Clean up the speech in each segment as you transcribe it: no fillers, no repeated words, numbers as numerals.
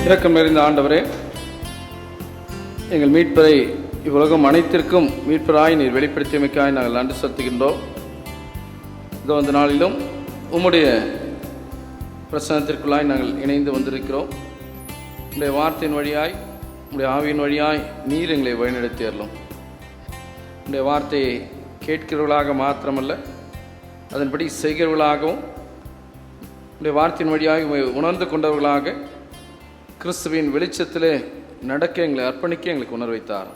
இரக்கம் நிறைந்த ஆண்டவரே, எங்கள் மீட்பரை இவ்வுலகம் அனைத்திற்கும் மீட்பராய் நீர் வெளிப்படுத்தியமைக்காய் நாங்கள் நன்றி செலுத்துகின்றோம். இதோ அந்த நாளிலும் உம்முடைய பிரசனத்திற்குள்ளாய் நாங்கள் இணைந்து வந்திருக்கிறோம். உங்களுடைய வார்த்தையின் வழியாய், உங்களுடைய ஆவியின் வழியாய் நீர் எங்களை வழிநடத்தி அருளும். உங்களுடைய வார்த்தையை கேட்கிறவர்களாக மாத்திரமல்ல, அதன்படி செய்கிறவர்களாகவும் உங்களுடைய வார்த்தையின் வழியாக உணர்ந்து கொண்டவர்களாக கிறிஸ்துவின் வெளிச்சத்திலே நடக்க எங்களை அர்ப்பணிக்க எங்களுக்கு உணர்வு வைத்தார்.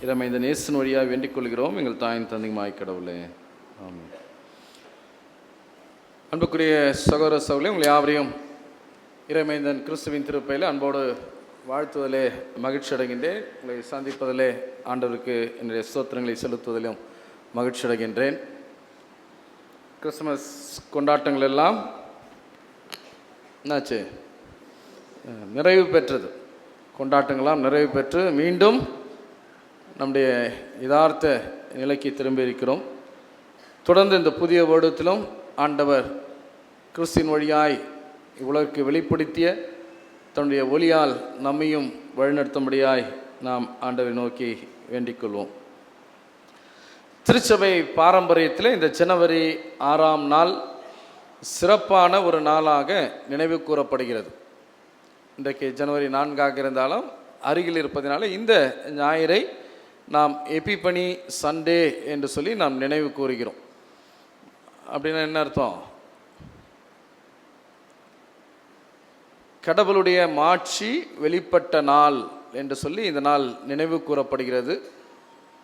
இதை இந்த நேசன் வழியாக வேண்டிக் கொள்கிறோம் எங்கள் தாயின் தந்தையுமாய் கடவுளே, ஆமென். அன்புக்குரிய சகோதர சகோதரர்களே, உங்களை யாவரையும் இறைமைந்தன் கிறிஸ்துவின் திருப்பையில் அன்போடு வாழ்த்துவதிலே மகிழ்ச்சி அடைகின்றேன். உங்களை சந்திப்பதிலே ஆண்டவருக்கு என்னுடைய ஸ்தோத்திரங்களை செலுத்துவதிலும் மகிழ்ச்சி அடைகின்றேன். கிறிஸ்துமஸ் கொண்டாட்டங்கள் எல்லாம் என்னாச்சு, நிறைவு பெற்றது. கொண்டாட்டங்களாம் நிறைவு பெற்று மீண்டும் நம்முடைய யதார்த்த நிலைக்கு திரும்பி இருக்கிறோம். தொடர்ந்து இந்த புதிய வருடத்திலும் ஆண்டவர் கிறிஸ்துவின் வழியாய் இவ்வுலகிற்கு வெளிப்படுத்திய தன்னுடைய ஒளியால் நம்மையும் வழிநடத்தும்படியாய் நாம் ஆண்டவரை நோக்கி வேண்டிக் கொள்வோம். திருச்சபை பாரம்பரியத்தில் இந்த ஜனவரி 6ஆம் நாள் சிறப்பான ஒரு நாளாக நினைவு கூறப்படுகிறது. இன்றைக்கு ஜனவரி 4ஆக இருந்தாலும் அருகில் இருப்பதனால இந்த ஞாயிறை நாம் எபிபனி சண்டே என்று சொல்லி நாம் நினைவு கூறுகிறோம். அப்படின்னா என்ன அர்த்தம்? கடவுளுடைய மாட்சி வெளிப்பட்ட நாள் என்று சொல்லி இந்த நாள் நினைவு கூறப்படுகிறது.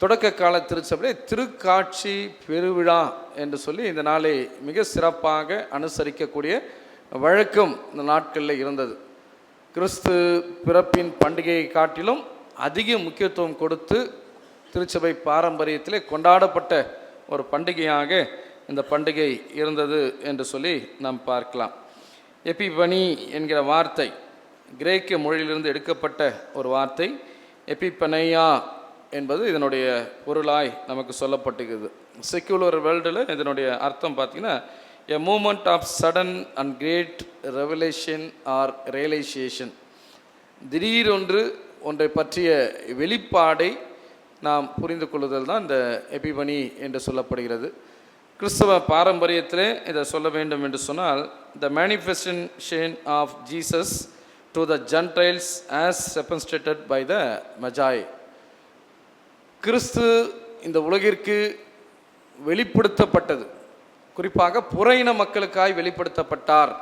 தொடக்க கால திருச்சபையில் திருக்காட்சி பெருவிழா என்று சொல்லி இந்த நாளை மிக சிறப்பாக அனுசரிக்கக்கூடிய வழக்கம் இந்த நாட்களில் இருந்தது. கிறிஸ்து பிறப்பின் பண்டிகையை காட்டிலும் அதிக முக்கியத்துவம் கொடுத்து திருச்சபை பாரம்பரியத்திலே கொண்டாடப்பட்ட ஒரு பண்டிகையாக இந்த பண்டிகை இருந்தது என்று சொல்லி நாம் பார்க்கலாம். எபிபனி என்கிற வார்த்தை கிரேக்க மொழியிலிருந்து எடுக்கப்பட்ட ஒரு வார்த்தை. எபிபனையா என்பது இதனுடைய பொருளாய் நமக்கு சொல்லப்பட்டிருக்குது. செக்குலர் வேர்ல்டில் இதனுடைய அர்த்தம் பார்த்திங்கன்னா, a moment of sudden and great revelation or realisation. திடீரொன்று ஒன்றை பற்றிய வெளிப்பாடை நாம் புரிந்து கொள்ளுதல் தான் இந்த எபிபனி என்று சொல்லப்படுகிறது. கிறிஸ்தவ பாரம்பரியத்திலே இதை சொல்ல வேண்டும் என்று சொன்னால், the manifestation of Jesus to the Gentiles as represented by the Magi. கிறிஸ்து இந்த உலகிற்கு வெளிப்படுத்தப்பட்டது, குறிப்பாக புறையின மக்களுக்காய் வெளிப்படுத்தப்பட்டார்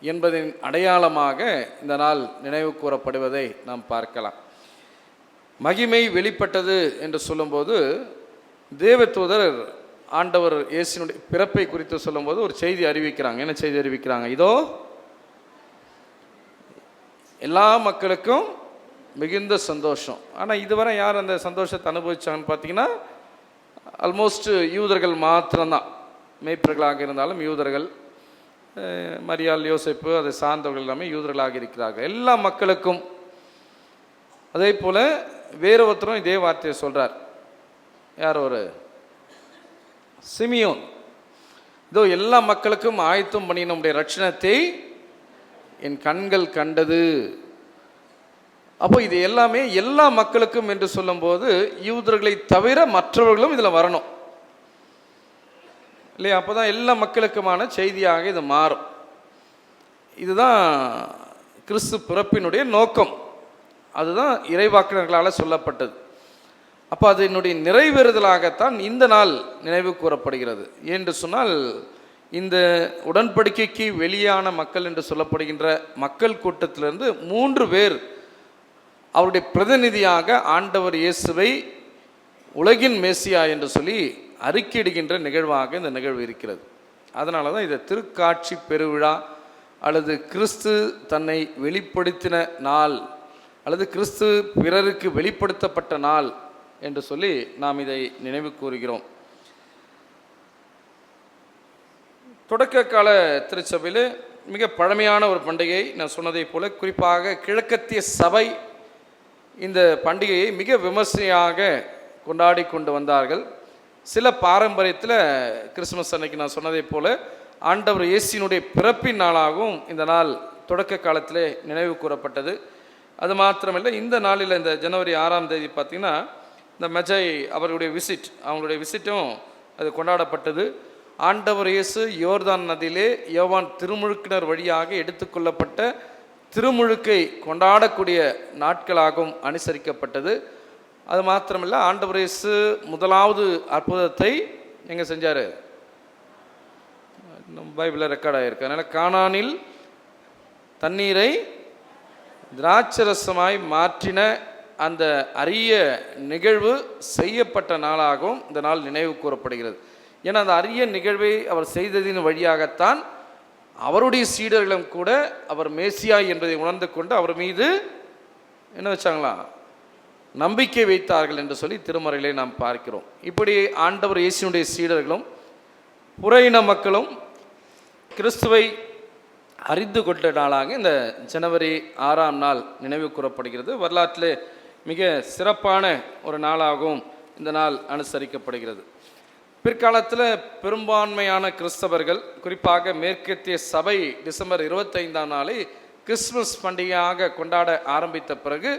என்பதின் அடையாளமாக இந்த நாள் நினைவு கூறப்படுவதை நாம் பார்க்கலாம். மகிமை வெளிப்பட்டது என்று சொல்லும்போது தேவதூதர் ஆண்டவர் இயேசுவினுடைய பிறப்பை குறித்து சொல்லும்போது ஒரு செய்தி அறிவிக்கிறாங்க. என்ன செய்தி அறிவிக்கிறாங்க? இதோ எல்லா மக்களுக்கும் மிகுந்த சந்தோஷம். ஆனால் இதுவரை யார் அந்த சந்தோஷத்தை அனுபவிச்சாங்கன்னு பார்த்தீங்கன்னா, ஆல்மோஸ்ட் யூதர்கள் மாத்திரம்தான். மேய்ப்பர்களாக இருந்தாலும் யூதர்கள், மரியாள், யோசேப்பு, அதை சார்ந்தவர்கள் எல்லாமே யூதர்களாக இருக்கிறார்கள். எல்லா மக்களுக்கும். அதே போல் வேறு ஒருத்தரும் இதே வார்த்தையை சொல்கிறார். யார்? ஒரு சிமியோன். இதோ எல்லா மக்களுக்கும் ஆயத்தம் பண்ணி நம்முடைய ரட்சணத்தை என் கண்கள் கண்டது. அப்போ இது எல்லாமே எல்லா மக்களுக்கும் என்று சொல்லும்போது யூதர்களை தவிர மற்றவர்களும் இதில் வரணும் இல்லையா? அப்போ தான் எல்லா மக்களுக்குமான செய்தியாக இது மாறும். இதுதான் கிறிஸ்து பிறப்பினுடைய நோக்கம். அதுதான் இறைவாக்கினர்களால் சொல்லப்பட்டது. அப்போ அது என்னுடைய நிறைவேறுதலாகத்தான் இந்த நாள் நினைவு கூறப்படுகிறது. என்று சொன்னால், இந்த உடன்படிக்கைக்கு வெளியான மக்கள் என்று சொல்லப்படுகின்ற மக்கள் கூட்டத்திலிருந்து 3 பேர் அவருடைய பிரதிநிதியாக ஆண்டவர் இயேசுவை உலகின் மேசியா என்று சொல்லி அறிக்கையிடுகின்ற நிகழ்வாக இந்த நிகழ்வு இருக்கிறது. அதனால தான் இதை திருக்காட்சி பெருவிழா அல்லது கிறிஸ்து தன்னை வெளிப்படுத்தின நாள் அல்லது கிறிஸ்து பிறருக்கு வெளிப்படுத்தப்பட்ட நாள் என்று சொல்லி நாம் இதை நினைவு கூறுகிறோம். தொடக்க கால திருச்சபையில் மிக பழமையான ஒரு பண்டிகை. நான் சொன்னதை போல குறிப்பாக கிழக்கத்திய சபை இந்த பண்டிகையை மிக விமர்சையாக கொண்டாடி கொண்டு வந்தார்கள். சில பாரம்பரியத்தில் கிறிஸ்துமஸ் அன்னைக்கு நான் சொன்னதை போல ஆண்டவர் இயேசுவினுடைய பிறப்பின் நாளாகவும் இந்த நாள் தொடக்க காலத்திலே நினைவு கூறப்பட்டது. அது மாத்திரமல்ல, இந்த நாளில் இந்த ஜனவரி 6ஆம் தேதி பார்த்திங்கன்னா இந்த மெஜை அவர்களுடைய அவங்களுடைய விசிட்டும் அது கொண்டாடப்பட்டது. ஆண்டவர் இயேசு யோர்தான் நதியிலே யோவான் திருமுழுக்கினர் வழியாக எடுத்துக்கொள்ளப்பட்ட திருமுழுக்கை கொண்டாடக்கூடிய நாட்களாகவும் அனுசரிக்கப்பட்டது. அது மாத்திரமல்ல, ஆண்டவர் இயேசு முதலாவது அற்புதத்தை எங்கே செஞ்சார்? பைபிளில் ரெக்கார்ட் ஆகிருக்கு. அதனால் கானானில் தண்ணீரை திராட்சரசமாய் மாற்றின அந்த அரிய நிகழ்வு செய்யப்பட்ட நாளாகவும் இந்த நாள் நினைவு கூறப்படுகிறது. ஏன்னா அந்த அரிய நிகழ்வை அவர் செய்ததின் வழியாகத்தான் அவருடைய சீடர்களும் கூட அவர் மேசியா என்பதை உணர்ந்து கொண்டு அவர் மீது என்ன வச்சாங்களா? நம்பிக்கை வைத்தார்கள் என்று சொல்லி திருமறையிலே நாம் பார்க்கிறோம். இப்படி ஆண்டவர் இயேசுனுடைய சீடர்களும் புற இன மக்களும் கிறிஸ்துவை அறிந்து கொண்ட நாளாக இந்த ஜனவரி 6ஆம் நாள் நினைவு கூறப்படுகிறது. வரலாற்றிலே மிக சிறப்பான ஒரு நாளாகவும் இந்த நாள் அனுசரிக்கப்படுகிறது. பிற்காலத்தில் பெரும்பான்மையான கிறிஸ்தவர்கள், குறிப்பாக மேற்கத்திய சபை டிசம்பர் 25ஆம் நாளை கிறிஸ்துமஸ் பண்டிகையாக கொண்டாட ஆரம்பித்த பிறகு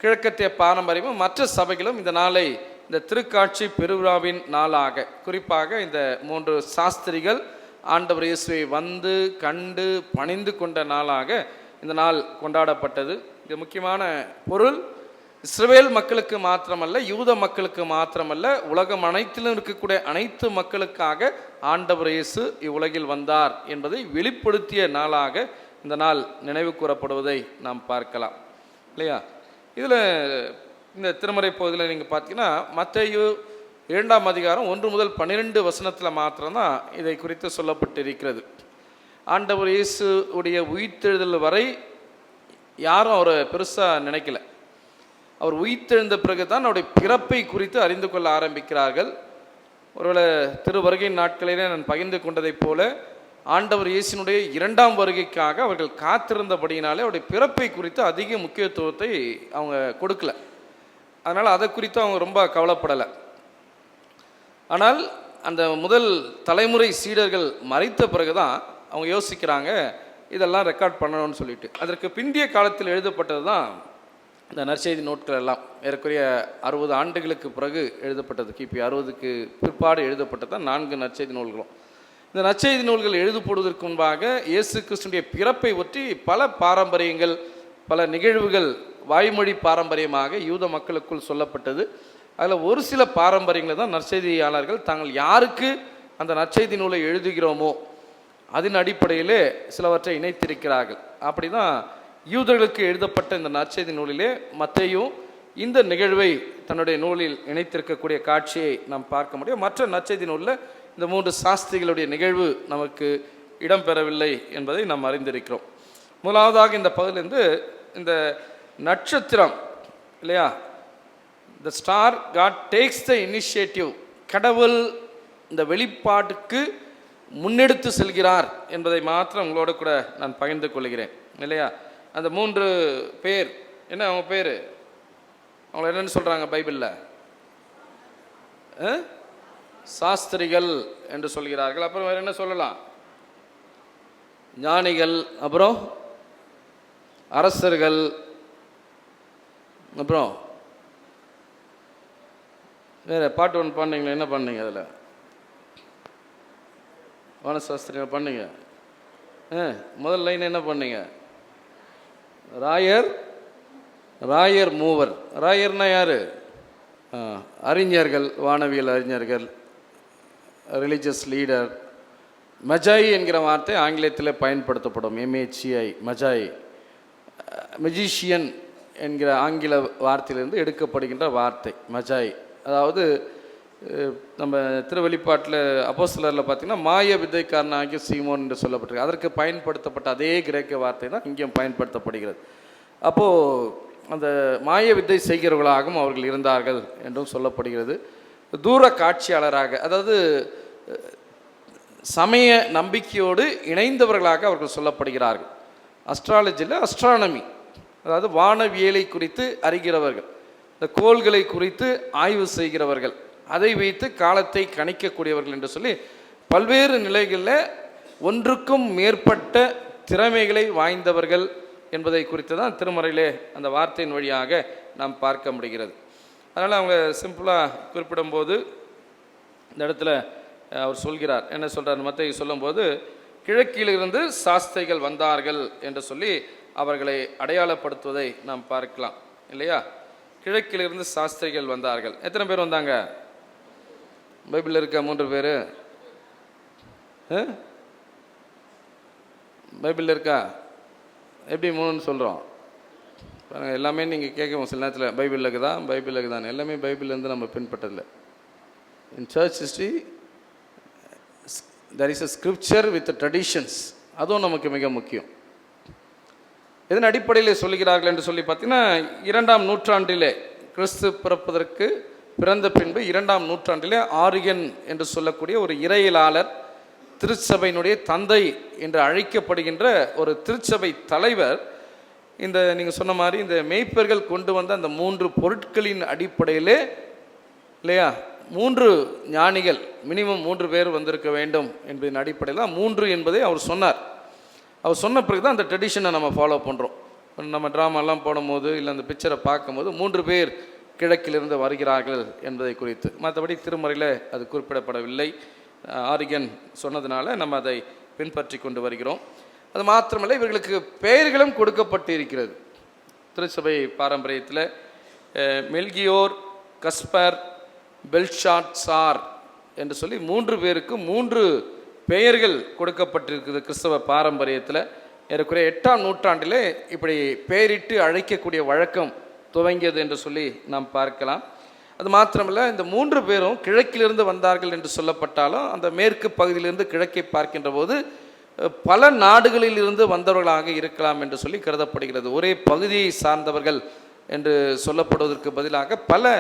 கிழக்கத்திய பாரம்பரியமும் மற்ற சபைகளும் இந்த நாளை இந்த திருக்காட்சி பெருவிழாவின் நாளாக, குறிப்பாக இந்த 3 சாஸ்திரிகள் ஆண்டவர் இயேசுவை வந்து கண்டு பணிந்து கொண்ட நாளாக இந்த நாள் கொண்டாடப்பட்டது. இது முக்கியமான பொருள் இஸ்ரவேல் மக்களுக்கு மாத்திரமல்ல, யூத மக்களுக்கு மாத்திரமல்ல, உலகம் அனைத்திலும் இருக்கக்கூடிய அனைத்து மக்களுக்காக ஆண்டவர் இயேசு இவ்வுலகில் வந்தார் என்பதை வெளிப்படுத்திய நாளாக இந்த நாள் நினைவு கூறப்படுவதை நாம் பார்க்கலாம் இல்லையா? இதில் இந்த திருமறை பகுதியில் நீங்கள் பார்த்தீங்கன்னா மத்தேயு 2ஆம் அதிகாரம் 1 முதல் 12 வசனத்தில் மாத்திரம்தான் இதை குறித்து சொல்லப்பட்டிருக்கிறது. ஆண்டவர் இயேசு உடைய உயிர்த்தெழுதல் வரை யாரும் அவரை பெருசாக நினைக்கல. அவர் உயிர்த்தெழுந்த பிறகு தான் அவருடைய பிறப்பை குறித்து அறிந்து கொள்ள ஆரம்பிக்கிறார்கள். ஒருவேளை திருவருகை நாட்களிலே நான் பகிர்ந்து கொண்டதைப் போல ஆண்டவர் இயேசுனுடைய 2ஆம் வருகைக்காக அவர்கள் காத்திருந்தபடியினாலே அவருடைய பிறப்பை குறித்து அதிக முக்கியத்துவத்தை அவங்க கொடுக்கல. அதனால் அதை குறித்து அவங்க ரொம்ப கவலைப்படலை. ஆனால் அந்த முதல் தலைமுறை சீடர்கள் மறைத்த பிறகு தான் அவங்க யோசிக்கிறாங்க இதெல்லாம் ரெக்கார்ட் பண்ணணும்னு சொல்லிட்டு. அதற்கு பிந்திய காலத்தில் எழுதப்பட்டது தான் இந்த நற்செய்தி நோட்கள் எல்லாம். ஏறக்குறைய 60 ஆண்டுகளுக்கு பிறகு எழுதப்பட்டது. கிபி 60க்கு பிற்பாடு எழுதப்பட்டது தான் 4 நற்செய்தி நூல்களும். இந்த நற்செய்தி நூல்கள் எழுதப்படுவதற்கு முன்பாக இயேசு கிறிஸ்துடைய பிறப்பை ஒற்றி பல பாரம்பரியங்கள், பல நிகழ்வுகள் வாய்மொழி பாரம்பரியமாக யூத மக்களுக்குள் சொல்லப்பட்டது. அதில் ஒரு சில பாரம்பரியங்களை தான் நற்செய்தியாளர்கள் தாங்கள் யாருக்கு அந்த நற்செய்தி நூலை எழுதுகிறோமோ அதன் அடிப்படையிலே சிலவற்றை இணைத்திருக்கிறார்கள். அப்படி தான் யூதர்களுக்கு எழுதப்பட்ட இந்த நற்செய்தி நூலிலே மத்தேயு இந்த நிகழ்வை தன்னுடைய நூலில் இணைத்திருக்கக்கூடிய காட்சியை நாம் பார்க்க முடியும். மற்ற நற்செய்தி நூலில் இந்த 3 சாஸ்திரிகளுடைய நிகழ்வு நமக்கு இடம்பெறவில்லை என்பதை நாம் அறிந்திருக்கிறோம். முதலாவதாக இந்த பகுதியிலிருந்து இந்த நட்சத்திரம் இல்லையா, the star god takes the initiative, கடவுள் இந்த வெளிப்பாட்டுக்கு முன்னெடுத்து செல்கிறார் என்பதை மாத்திரம் உங்களோட கூட நான் பகிர்ந்து கொள்கிறேன் இல்லையா? அந்த 3 பேர் என்ன, அவங்க பேர் அவங்கள என்னன்னு சொல்கிறாங்க பைபிளில்? சாஸ்திரிகள் என்று சொல்கிறார்கள். அப்புறம் வேறு என்ன சொல்லலாம்? ஞானிகள், அப்புறம் அரசர்கள், அப்புறம் வேறு பாட்டு ஒன்று பண்ணீங்களா? என்ன பண்ணீங்க அதில்? வானசாஸ்திரிகள் பண்ணீங்க. முதல் லைன் என்ன பண்ணீங்க? ராயர் மூவர். ராயர்னா யார்? அறிஞர்கள், வானவியல் அறிஞர்கள், ரிலீஜியஸ் லீடர். மஜாய் என்கிற வார்த்தை ஆங்கிலத்தில் பயன்படுத்தப்படும். MHI மஜாய். மெஜிஷியன் என்கிற ஆங்கில வார்த்தையிலிருந்து எடுக்கப்படுகின்ற வார்த்தை மஜாய். அதாவது நம்ம திருவெளிப்பாட்டில் அப்போஸ்தலரில் பார்த்திங்கன்னா மாய வித்தைக்காரன் ஆகிய சீமோன் என்று சொல்லப்பட்டிருக்கு. அதற்கு பயன்படுத்தப்பட்ட அதே கிரேக்க வார்த்தை தான் இங்கேயும் பயன்படுத்தப்படுகிறது. அப்போது அந்த மாய வித்தை செய்கிறவர்களாகவும் அவர்கள் இருந்தார்கள் என்றும் சொல்லப்படுகிறது. தூர காட்சியாளராக, அதாவது சமய நம்பிக்கையோடு இணைந்தவர்களாக அவர்கள் சொல்லப்படுகிறார்கள். அஸ்ட்ராலஜியில் அஸ்ட்ரானமி, அதாவது வானவியலை குறித்து அறிகிறவர்கள், இந்த கோள்களை குறித்து ஆய்வு செய்கிறவர்கள், அதை வைத்து காலத்தை கணிக்கக்கூடியவர்கள் என்று சொல்லி பல்வேறு நிலைகளில் ஒன்றுக்கும் மேற்பட்ட திறமைகளை வாய்ந்தவர்கள் என்பதை குறித்து தான் திருமறையிலே அந்த வார்த்தையின் வழியாக நாம் பார்க்க முடிகிறது. அதனால் அவங்க சிம்பிளாக குறிப்பிடும்போது இந்த இடத்துல அவர் சொல்கிறார், என்ன சொல்கிறார், மத்தேயு சொல்லும்போது கிழக்கிலிருந்து சாஸ்திரிகள் வந்தார்கள் என்று சொல்லி அவர்களை அடையாளப்படுத்துவதை நாம் பார்க்கலாம் இல்லையா. கிழக்கிலிருந்து சாஸ்திரிகள் வந்தார்கள். எத்தனை பேர் வந்தாங்க? பைபிளில் இருக்க 3 பேர் பைபிளில் இருக்கா? எப்படி 3ன்னு சொல்கிறோம்? எல்லாமே நீங்கள் கேட்கவும் சில நேரத்தில் பைபிளில் இருக்குதா, பைபிளில் இருக்குதான், எல்லாமே பைபிள்லேருந்து நம்ம பின்பற்றதில்லை. In church history there is a scripture with traditions. அதுவும் நமக்கு மிக முக்கியம். இதன் அடிப்படையில் சொல்லுகிறார்கள் என்று சொல்லி பார்த்தீங்கன்னா 2ஆம் நூற்றாண்டிலே கிறிஸ்து பிறப்பதற்கு பிறந்த பின்பு 2ஆம் நூற்றாண்டிலே ஆரிகன் என்று சொல்லக்கூடிய ஒரு இறையியலாளர், திருச்சபையினுடைய தந்தை என்று அழைக்கப்படுகின்ற ஒரு திருச்சபை தலைவர், இந்த நீங்கள் சொன்ன மாதிரி இந்த மேய்ப்பர்கள் கொண்டு வந்த அந்த 3 பொருட்களின் அடிப்படையிலே இல்லையா, 3 ஞானிகள், மினிமம் 3 பேர் வந்திருக்க வேண்டும் என்பதன் அடிப்படையில் 3 என்பதை அவர் சொன்னார். அவர் சொன்ன பிறகு தான் அந்த ட்ரெடிஷனை நம்ம ஃபாலோ பண்ணுறோம். நம்ம ட்ராமாலாம் போடும்போது இல்லை அந்த பிக்சரை பார்க்கும்போது 3 பேர் கிழக்கிலிருந்து வருகிறார்கள் என்பதை குறித்து, மற்றபடி திருமறையில் அது குறிப்பிடப்படவில்லை. ஆரிகன் சொன்னதுனால நம்ம அதை பின்பற்றி கொண்டு வருகிறோம். அது மாத்திரமல்ல, இவர்களுக்கு பெயர்களும் கொடுக்கப்பட்டு இருக்கிறது. திருச்சபை பாரம்பரியத்தில் மெல்கியோர், கஸ்பர், பெல்ஷாத்சார் என்று சொல்லி 3 பேருக்கு 3 பெயர்கள் கொடுக்கப்பட்டிருக்குது கிறிஸ்தவ பாரம்பரியத்தில். ஏறக்குறைய 8ஆம் நூற்றாண்டிலே இப்படி பெயரிட்டு அழைக்கக்கூடிய வழக்கம் துவங்கியது என்று சொல்லி நாம் பார்க்கலாம். அது மாத்திரமல்ல, இந்த 3 பேரும் கிழக்கிலிருந்து வந்தார்கள் என்று சொல்லப்பட்டாலும் அந்த மேற்கு பகுதியிலிருந்து கிழக்கை பார்க்கின்ற போது பல நாடுகளில் இருந்து வந்தவர்களாக இருக்கலாம் என்று சொல்லி கருதப்படுகிறது. ஒரே பகுதியை சார்ந்தவர்கள் என்று சொல்லப்படுவதற்கு பதிலாக பல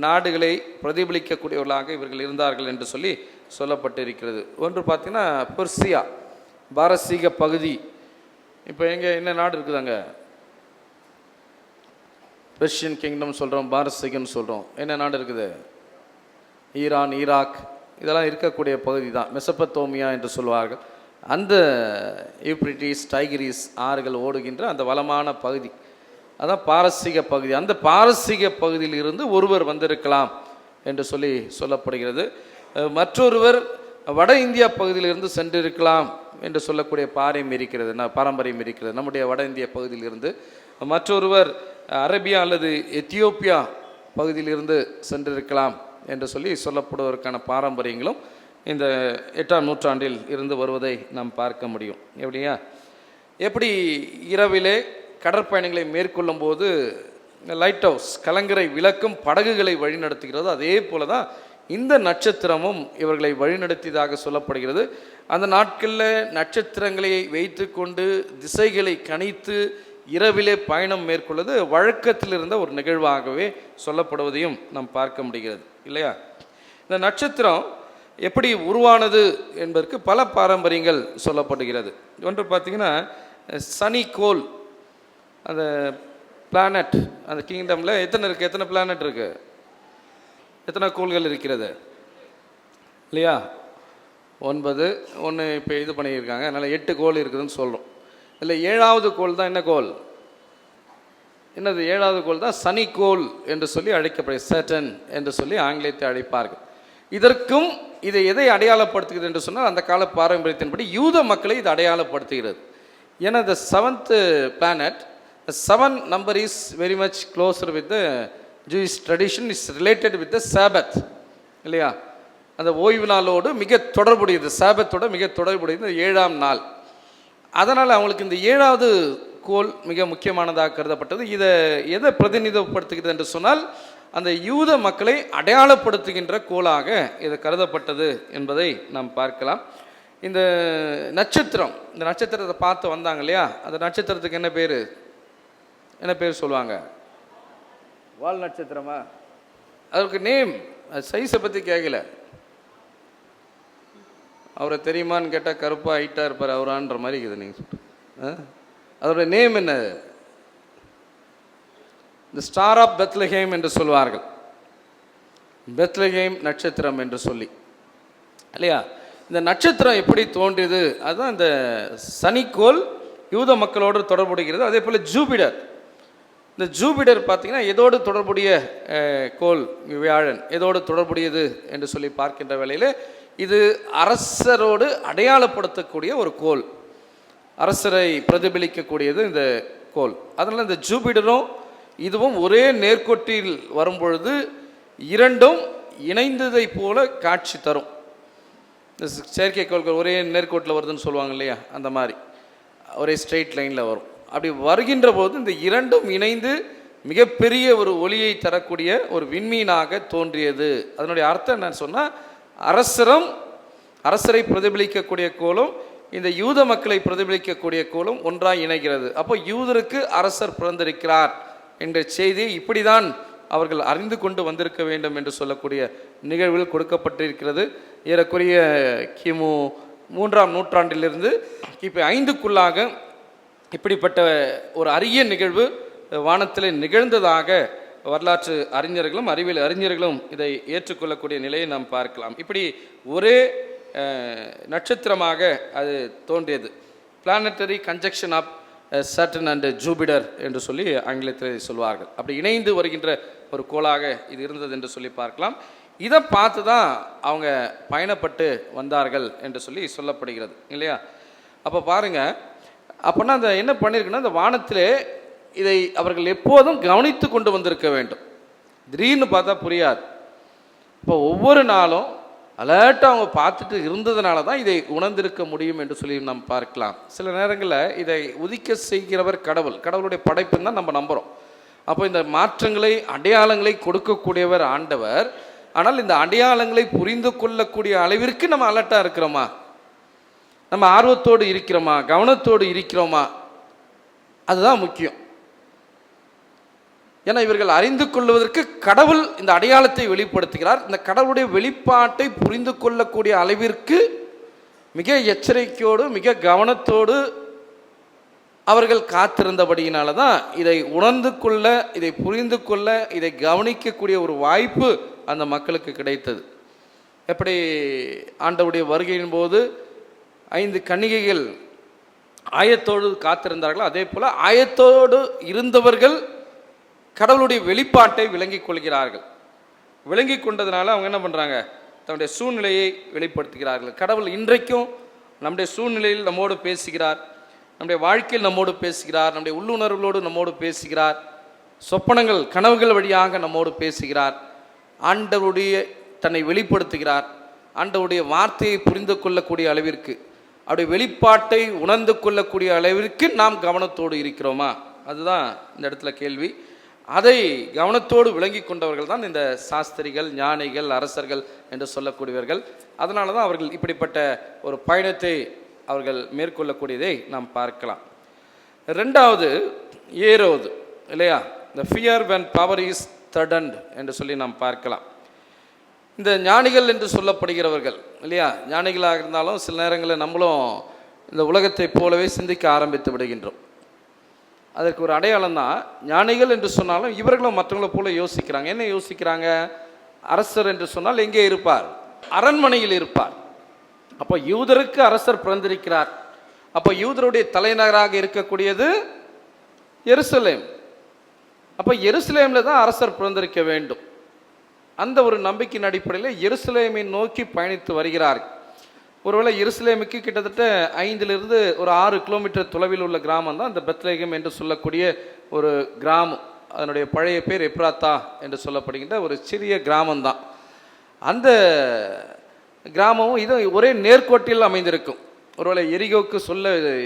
நாடுகளை பிரதிபலிக்கக்கூடியவர்களாக இவர்கள் இருந்தார்கள் என்று சொல்லி சொல்லப்பட்டு இருக்கிறது. ஒன்று பார்த்தீங்கன்னா பெர்சியா, பாரசீக பகுதி. இப்போ எங்கே என்ன நாடு இருக்குதாங்க? பெர்ஷியன் கிங்டம் சொல்கிறோம், பாரசீகன்னு சொல்கிறோம். என்ன நாடு இருக்குது? ஈரான், ஈராக், இதெல்லாம் இருக்கக்கூடிய பகுதி தான் மெசபத்தோமியா என்று சொல்வார்கள். அந்த யூப்ரிட்டிஸ், டைகிரிஸ் ஆறுகள் ஓடுகின்ற அந்த வளமான பகுதி, அதான் பாரசீக பகுதி. அந்த பாரசீக பகுதியில் இருந்து ஒருவர் வந்திருக்கலாம் என்று சொல்லி சொல்லப்படுகிறது. மற்றொருவர் வட இந்தியா பகுதியிலிருந்து சென்றிருக்கலாம் என்று சொல்லக்கூடிய பாரம்பரியம் இருக்கிறது நம்முடைய வட இந்திய பகுதியிலிருந்து. மற்றொருவர் அரேபியா அல்லது எத்தியோப்பியா பகுதியிலிருந்து சென்றிருக்கலாம் என்று சொல்லி சொல்லப்படுவதற்கான பாரம்பரியங்களும் இந்த 8ஆம் நூற்றாண்டில் இருந்து வருவதை நாம் பார்க்க முடியும். எப்படி இரவிலே கடற்பயணங்களை மேற்கொள்ளும் போது லைட் ஹவுஸ், கலங்கரை விளக்கும் படகுகளை வழிநடத்துகிறதோ அதே போல தான் இந்த நட்சத்திரமும் இவர்களை வழிநடத்தியதாக சொல்லப்படுகிறது. அந்த நாட்களில் நட்சத்திரங்களை வைத்து கொண்டு திசைகளை கணித்து இரவிலே பயணம் மேற்கொள்வது வழக்கத்தில் இருந்த ஒரு நிகழ்வாகவே சொல்லப்படுவதையும் நாம் பார்க்க முடிகிறது இல்லையா. இந்த நட்சத்திரம் எப்படி உருவானது என்பதற்கு பல பாரம்பரியங்கள் சொல்லப்படுகிறது. ஒன்று பார்த்திங்கன்னா சனிக்கோள், அந்த பிளானட், அந்த கிங்டமில் எத்தனை பிளானட் இருக்குது, எத்தனை கோள்கள் இருக்கிறது இல்லையா? 9, 1 இப்போ இது பண்ணியிருக்காங்க, அதனால் 8 கோள் இருக்குதுன்னு சொல்கிறோம். இல்லை 7வது கோள் தான் என்ன கோள்? என்னது 7வது கோள் தான் சனிக்கோள் என்று சொல்லி அழைக்கப்படுகிறது. சேட்டன் என்று சொல்லி ஆங்கிலத்தை அழைப்பார்கள். இதற்கும் இதை எதை அடையாளப்படுத்துகிறது என்று சொன்னால் அந்த கால பாரம்பரியத்தின்படி யூத மக்களை இது அடையாளப்படுத்துகிறது. ஏன்னா the 7th planet, the 7 number is very much closer with the Jewish tradition, is related with the Sabbath இல்லையா. அந்த ஓய்வு நாளோடு மிக தொடர்புடையது, சாபத்தோடு மிக தொடர்புடையது 7ஆம் நாள். அதனால் அவங்களுக்கு இந்த 7வது கோள் மிக முக்கியமானதாக கருதப்பட்டது. இதை எதை பிரதிநிதிப்படுத்துகிறது என்று சொன்னால் அந்த யூத மக்களை அடையாளப்படுத்துகின்ற கோளாக இது கருதப்பட்டது என்பதை நாம் பார்க்கலாம். இந்த நட்சத்திரத்தை பார்த்து வந்தாங்க இல்லையா, அந்த நட்சத்திரத்துக்கு என்ன பேர் சொல்லுவாங்க? வால் நட்சத்திரமா? அதற்கு நேம், அது சைஸை பற்றி கேட்கல. அவரை தெரியுமான்னு கேட்டால் கருப்பாக ஹைட்டாக இருப்பார் அவரான்ற மாதிரி இருக்குது நீங்கள் சொல்லிட்டு. அதோட நேம் என்ன? இந்த ஸ்டார் ஆஃப் பெத்லஹேம் என்று சொல்வார்கள். பெத்லஹேம் நட்சத்திரம் என்று சொல்லி இல்லையா. இந்த நட்சத்திரம் எப்படி தோன்றியது? அதுதான் இந்த சனிக்கோள் யூத மக்களோடு தொடர்புடைகிறது. அதே போல் ஜூபிடர், இந்த ஜூபிடர் பார்த்திங்கன்னா எதோடு தொடர்புடைய கோள், வியாழன் எதோடு தொடர்புடையது என்று சொல்லி பார்க்கின்ற வேளையில் இது அரசரோடு அடையாளப்படுத்தக்கூடிய ஒரு கோள், அரசரை பிரதிபலிக்கக்கூடியது இந்த கோள். அதனால் இந்த ஜூபிடரும் இதுவும் ஒரே நேர்கோட்டில் வரும்பொழுது இரண்டும் இணைந்ததை போல காட்சி தரும். இந்த செயற்கைக்கோள்கள் ஒரே நேர்கோட்டில் வருதுன்னு சொல்லுவாங்க இல்லையா, அந்த மாதிரி ஒரே ஸ்ட்ரெயிட் லைனில் வரும். அப்படி வருகின்ற போது இந்த இரண்டும் இணைந்து மிகப்பெரிய ஒரு ஒளியை தரக்கூடிய ஒரு விண்மீனாக தோன்றியது. அதனுடைய அர்த்தம் என்னன்னு சொன்னால், அரசரை பிரதிபலிக்கக்கூடிய கோளும் இந்த யூத மக்களை பிரதிபலிக்கக்கூடிய கோளும் ஒன்றாக இணைகிறது. அப்போ யூதருக்கு அரசர் பிறந்திருக்கிறார் என்ற செய்தியை இப்படி தான் அவர்கள் அறிந்து கொண்டு வந்திருக்க வேண்டும் என்று சொல்லக்கூடிய நிகழ்வில் கொடுக்கப்பட்டிருக்கிறது. ஏறக்குறைய கிமு 3ஆம் நூற்றாண்டிலிருந்து கிபி 5க்குள்ளாக இப்படிப்பட்ட ஒரு அரிய நிகழ்வு வானத்தில் நிகழ்ந்ததாக வரலாற்று அறிஞர்களும் அறிவியல் அறிஞர்களும் இதை ஏற்றுக்கொள்ளக்கூடிய நிலையை நாம் பார்க்கலாம். இப்படி ஒரே நட்சத்திரமாக அது தோன்றியது. Planetary conjunction of Saturn and Jupiter என்று சொல்லி ஆங்கிலத்தில் சொல்வார்கள். அப்படி இணைந்து வருகின்ற ஒரு கோளாக இது இருந்தது என்று சொல்லி பார்க்கலாம். இதை பார்த்து தான் அவங்க பயணப்பட்டு வந்தார்கள் என்று சொல்லி சொல்லப்படுகிறது இல்லையா. அப்போ பாருங்கள், அப்படின்னா அந்த என்ன பண்ணியிருக்குன்னா, இந்த வானத்திலே இதை அவர்கள் எப்போதும் கவனித்து கொண்டு வந்திருக்க வேண்டும். திடீர்னு பார்த்தா புரியாது. இப்போ ஒவ்வொரு நாளும் அலர்ட்டாக அவங்க பார்த்துட்டு இருந்ததுனால தான் இதை உணர்ந்திருக்க முடியும் என்று சொல்லி நாம் பார்க்கலாம். சில நேரங்களில் இதை உதிக்க செய்கிறவர் கடவுளுடைய படைப்புன்னு தான் நம்ம நம்புகிறோம். அப்போ இந்த மாற்றங்களை அடையாளங்களை கொடுக்கக்கூடியவர் ஆண்டவர். ஆனால் இந்த அடையாளங்களை புரிந்து கொள்ளக்கூடிய அளவிற்கு நம்ம அலர்ட்டாக இருக்கிறோமா, நம்ம ஆர்வத்தோடு இருக்கிறோமா, கவனத்தோடு இருக்கிறோமா, அதுதான் முக்கியம். ஏன்னா இவர்கள் அறிந்து கொள்வதற்கு கடவுள் இந்த அடையாளத்தை வெளிப்படுத்துகிறார். இந்த கடவுளுடைய வெளிப்பாட்டை புரிந்து கொள்ளக்கூடிய அளவிற்கு மிக எச்சரிக்கையோடு மிக கவனத்தோடு அவர்கள் காத்திருந்தபடியினால தான் இதை உணர்ந்து கொள்ள, இதை புரிந்து கொள்ள, இதை கவனிக்கக்கூடிய ஒரு வாய்ப்பு அந்த மக்களுக்கு கிடைத்தது. எப்படி ஆண்டவருடைய வருகையின் போது 5 கன்னிகைகள் ஆயத்தோடு காத்திருந்தார்களோ, அதே போல் ஆயத்தோடு இருந்தவர்கள் கடவுளுடைய வெளிப்பாட்டை விளங்கி கொள்கிறார்கள். விளங்கி கொண்டதுனால அவங்க என்ன பண்ணுறாங்க, தன்னுடைய சூழ்நிலையை வெளிப்படுத்துகிறார்கள். கடவுள் இன்றைக்கும் நம்முடைய சூழ்நிலையில் நம்மோடு பேசுகிறார், நம்முடைய வாழ்க்கையில் நம்மோடு பேசுகிறார், நம்முடைய உள்ளுணர்வுகளோடு நம்மோடு பேசுகிறார், சொப்பனங்கள் கனவுகள் வழியாக நம்மோடு பேசுகிறார், ஆண்டவருடைய தன்னை வெளிப்படுத்துகிறார். ஆண்டவருடைய வார்த்தையை புரிந்து கொள்ளக்கூடிய அளவிற்கு, அவருடைய வெளிப்பாட்டை உணர்ந்து கொள்ளக்கூடிய அளவிற்கு நாம் கவனத்தோடு இருக்கிறோமா, அதுதான் இந்த இடத்துல கேள்வி. அதை கவனத்தோடு விளங்கி கொண்டவர்கள் தான் இந்த சாஸ்திரிகள், ஞானிகள், அரசர்கள் என்று சொல்லக்கூடியவர்கள். அதனால தான் அவர்கள் இப்படிப்பட்ட ஒரு பயணத்தை அவர்கள் மேற்கொள்ளக்கூடியதை நாம் பார்க்கலாம். 2வது ஏரோது இல்லையா, the fear when power is threatened என்று சொல்லி நாம் பார்க்கலாம். இந்த ஞானிகள் என்று சொல்லப்படுகிறவர்கள் இல்லையா, ஞானிகளாக இருந்தாலும் சில நேரங்களில் நம்மளும் இந்த உலகத்தை போலவே சிந்திக்க ஆரம்பித்து விடுகின்றோம். அதற்கு ஒரு அடையாளம் தான் ஞானிகள் என்று சொன்னாலும் இவர்களும் மற்றவங்களை போல யோசிக்கிறாங்க. என்ன யோசிக்கிறாங்க, அரசர் என்று சொன்னால் எங்கே இருப்பார், அரண்மனையில் இருப்பார். அப்போ யூதருக்கு அரசர் பிறந்திருக்கிறார். அப்போ யூதருடைய தலைநகராக இருக்கக்கூடியது எருசலேம். அப்போ எருசலேமில் தான் அரசர் பிறந்திருக்க வேண்டும். அந்த ஒரு நம்பிக்கையின் அடிப்படையில் எருசலேமை நோக்கி பயணித்து வருகிறார்கள். ஒருவேளை எருசலேமுக்கு கிட்டத்தட்ட 5லிருந்து ஒரு 6 கிலோமீட்டர் தொலைவில் உள்ள கிராமம் தான் இந்த பெத்லகேம் என்று சொல்லக்கூடிய ஒரு கிராமம். அதனுடைய பழைய பேர் எப்ராத்தா என்று சொல்லப்படுகின்ற ஒரு சிறிய கிராமம்தான். அந்த கிராமமும் இது ஒரே நேர்கோட்டில் அமைந்திருக்கும். ஒருவேளை எரிகோவுக்கு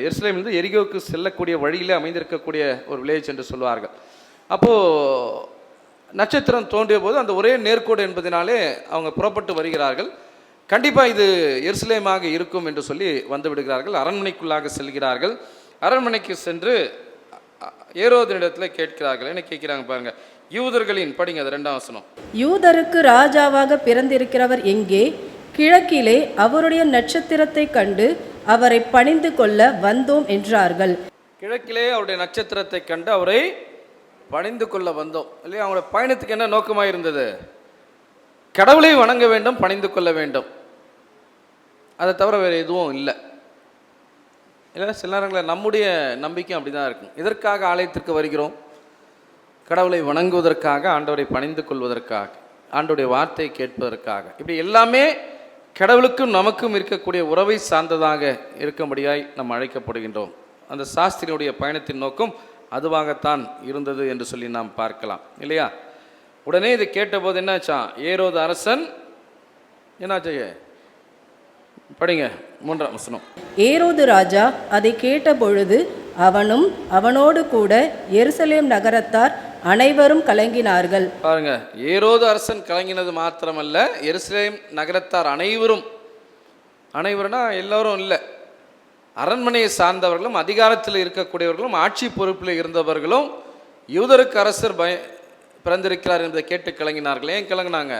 எருசலேமிலிருந்து எரிகோவுக்கு செல்லக்கூடிய வழியில் அமைந்திருக்கக்கூடிய ஒரு வில்லேஜ் என்று சொல்வார்கள். அப்போது நட்சத்திரம் தோன்றிய போது அந்த ஒரே நேர்கோடு என்பதனாலே அவங்க புறப்பட்டு வருகிறார்கள். கண்டிப்பாக இது எருசலேமாக இருக்கும் என்று சொல்லி வந்து விடுகிறார்கள். அரண்மனைக்குள்ளாக செல்கிறார்கள். அரண்மனைக்கு சென்று ஏரோதினிடத்தில் கேட்கிறார்கள். என்ன கேட்கிறாங்க பாருங்க, யூதர்களின் படிங்க, அது 2ஆம் வசனம். யூதருக்கு ராஜாவாக பிறந்திருக்கிறவர் எங்கே, கிழக்கிலே அவருடைய நட்சத்திரத்தை கண்டு அவரை பணிந்து கொள்ள வந்தோம் என்றார்கள். கிழக்கிலே அவருடைய நட்சத்திரத்தை கண்டு அவரை பணிந்து கொள்ள வந்தோம் இல்லையா. அவங்களோட பயணத்துக்கு என்ன நோக்கமாக இருந்தது, கடவுளை வணங்க வேண்டும், பணிந்து கொள்ள வேண்டும். அதை தவிர வேறு எதுவும் இல்லை இல்லை சில நேரங்களில் நம்முடைய நம்பிக்கை அப்படி தான் இருக்கும். இதற்காக ஆலயத்திற்கு வருகிறோம், கடவுளை வணங்குவதற்காக, ஆண்டவரை பணிந்து கொள்வதற்காக, ஆண்டவருடைய வார்த்தையை கேட்பதற்காக. இப்படி எல்லாமே கடவுளுக்கும் நமக்கும் இருக்கக்கூடிய உறவை சார்ந்ததாக இருக்கும்படியாய் நாம் அழைக்கப்படுகின்றோம். அந்த சாஸ்திரியுடைய பயணத்தின் நோக்கம் அதுவாகத்தான் இருந்தது என்று சொல்லி நாம் பார்க்கலாம் இல்லையா? உடனே இதை கேட்டபோது என்னாச்சா, ஏரோது அரசன் என்னாச்சு, படிங்க 3ஆம் வசனம். ஏரோது ராஜா அதை கேட்டபொழுது அவனும் அவனோடு கூட எருசலேம் நகரத்தார் அனைவரும் கலங்கினார்கள். பாருங்க, ஏரோது அரசன் கலங்கினது மாத்திரமல்ல, எருசலேம் நகரத்தார் அனைவரும், அனைவருனா எல்லாரும் இல்லை, அரண்மனையை சார்ந்தவர்களும் அதிகாரத்தில் இருக்கக்கூடியவர்களும் ஆட்சி பொறுப்பில் இருந்தவர்களும் யூதருக்கு அரசர் பிறந்திருக்கிறார் என்பதை கேட்டு கலங்கினார்கள். ஏன் கலங்கினாங்க?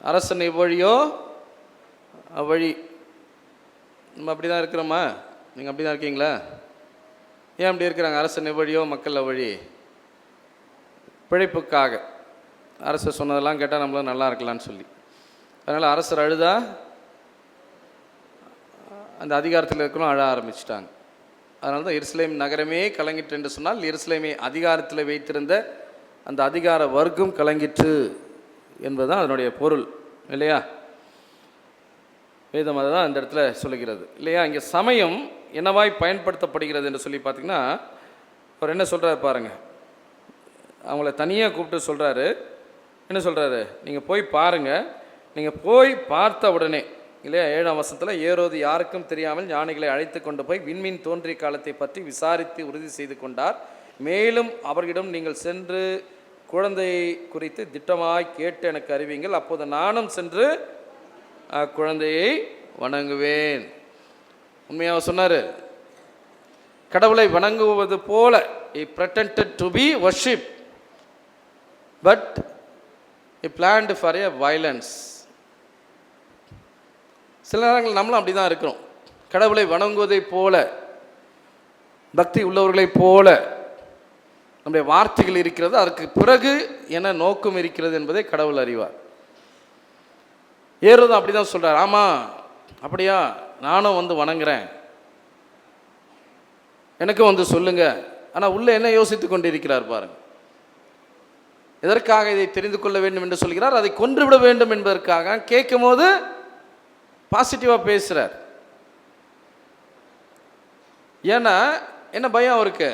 அரசன் இவ்வழியோ அவ்வழி. நம்ம அப்படி தான் இருக்கிறோமா? நீங்கள் அப்படி தான் இருக்கீங்களா? ஏன் அப்படி இருக்கிறாங்க? அரசன் எவ்வழியோ மக்கள் அவ்வழி. பிழைப்புக்காக அரசர் சொன்னதெல்லாம் கேட்டால் நம்மளும் நல்லா இருக்கலான்னு சொல்லி. அதனால் அரசர் அழுதா அந்த அதிகாரத்தில் இருக்கிறவங்க அழ ஆரம்பிச்சிட்டாங்க. அதனால தான் எருசலேம் நகரமே கலங்கிற்று என்று சொன்னால், எருசலேமை அதிகாரத்தில் வைத்திருந்த அந்த அதிகார வர்க்கம் கலங்கிற்று என்பதுதான் அதனுடைய பொருள் இல்லையா? வேதம் அதை தான் அந்த இடத்துல சொல்லுகிறது இல்லையா? இங்கே சமயம் என்னவாய் பயன்படுத்தப்படுகிறது என்று சொல்லி பார்த்தீங்கன்னா, அவர் என்ன சொல்கிறாரு பாருங்கள். அவங்கள தனியாக கூப்பிட்டு சொல்கிறாரு. என்ன சொல்கிறாரு? நீங்கள் போய் பாருங்கள். நீங்கள் போய் பார்த்த உடனே இல்லையா, 7ஆம் வசனத்தில், ஏரோது யாருக்கும் தெரியாமல் ஞானிகளை அழைத்து கொண்டு போய் விண்மீன் தோன்றிய காலத்தை பற்றி விசாரித்து உறுதி செய்து கொண்டார். மேலும் அவர்களிடம் நீங்கள் சென்று குழந்தையை குறித்து திட்டமாய் கேட்டு எனக்கு அறிவிங்கள், அப்போது நானும் சென்று குழந்தையை வணங்குவேன். உண்மையாக சொன்னார். கடவுளை வணங்குவது போல he pretended to be worship, but he planned for a violence. சில நேரங்கள் நம்மளும் அப்படி தான் இருக்கிறோம். கடவுளை வணங்குவதை போல, பக்தி உள்ளவர்களைப் போல நம்முடைய வார்த்தைகள் இருக்கிறது. அதற்கு பிறகு என்ன நோக்கம் இருக்கிறது என்பதை கடவுள் அறிவார். ஏரோது அப்படி தான் சொல்கிறார். ஆமாம் அப்படியா, நானும் வந்து வணங்குறேன், எனக்கும் வந்து சொல்லுங்க. ஆனால் உள்ளே என்ன யோசித்து கொண்டு இருக்கிறார் பாருங்க. எதற்காக இதை தெரிந்து கொள்ள வேண்டும் என்று சொல்கிறார்? அதை கொன்றுவிட வேண்டும் என்பதற்காக. கேட்கும் போது பாசிட்டிவாக பேசுகிறார். ஏன்னா என்ன பயம் அவருக்கு?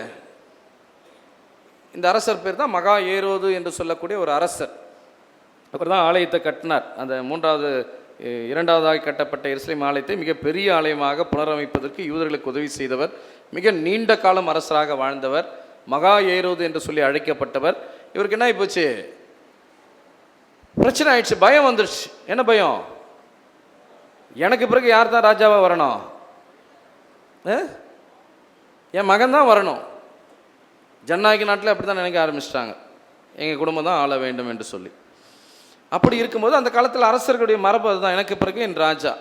இந்த அரசர் பேர் தான் மகா ஏரோது என்று சொல்லக்கூடிய ஒரு அரசர். அவர் தான் ஆலயத்தை கட்டினார். அந்த 2வதாக கட்டப்பட்ட எருசலேம் ஆலயத்தை மிகப்பெரிய ஆலயமாக புனரமைப்பதற்கு யூதர்களுக்கு உதவி செய்தவர். மிக நீண்ட காலம் அரசராக வாழ்ந்தவர். மகா ஏரோது என்று சொல்லி அழைக்கப்பட்டவர். இவருக்கு என்ன ஆகிப்போச்சு? பிரச்சனை ஆயிடுச்சு, பயம் வந்துடுச்சு. என்ன பயம்? எனக்கு பிறகு யார் தான் ராஜாவாக வரணும்? என் மகன் தான் வரணும். ஜனநாயக நாட்டில் அப்படி தான் நினைக்க ஆரம்பிச்சிட்டாங்க, எங்கள் குடும்பம் தான் ஆள வேண்டும் என்று சொல்லி. அப்படி இருக்கும்போது அந்த காலத்தில் அரசர்களுடைய மரபு அதுதான், எனக்கு பிறகு என் ராஜா.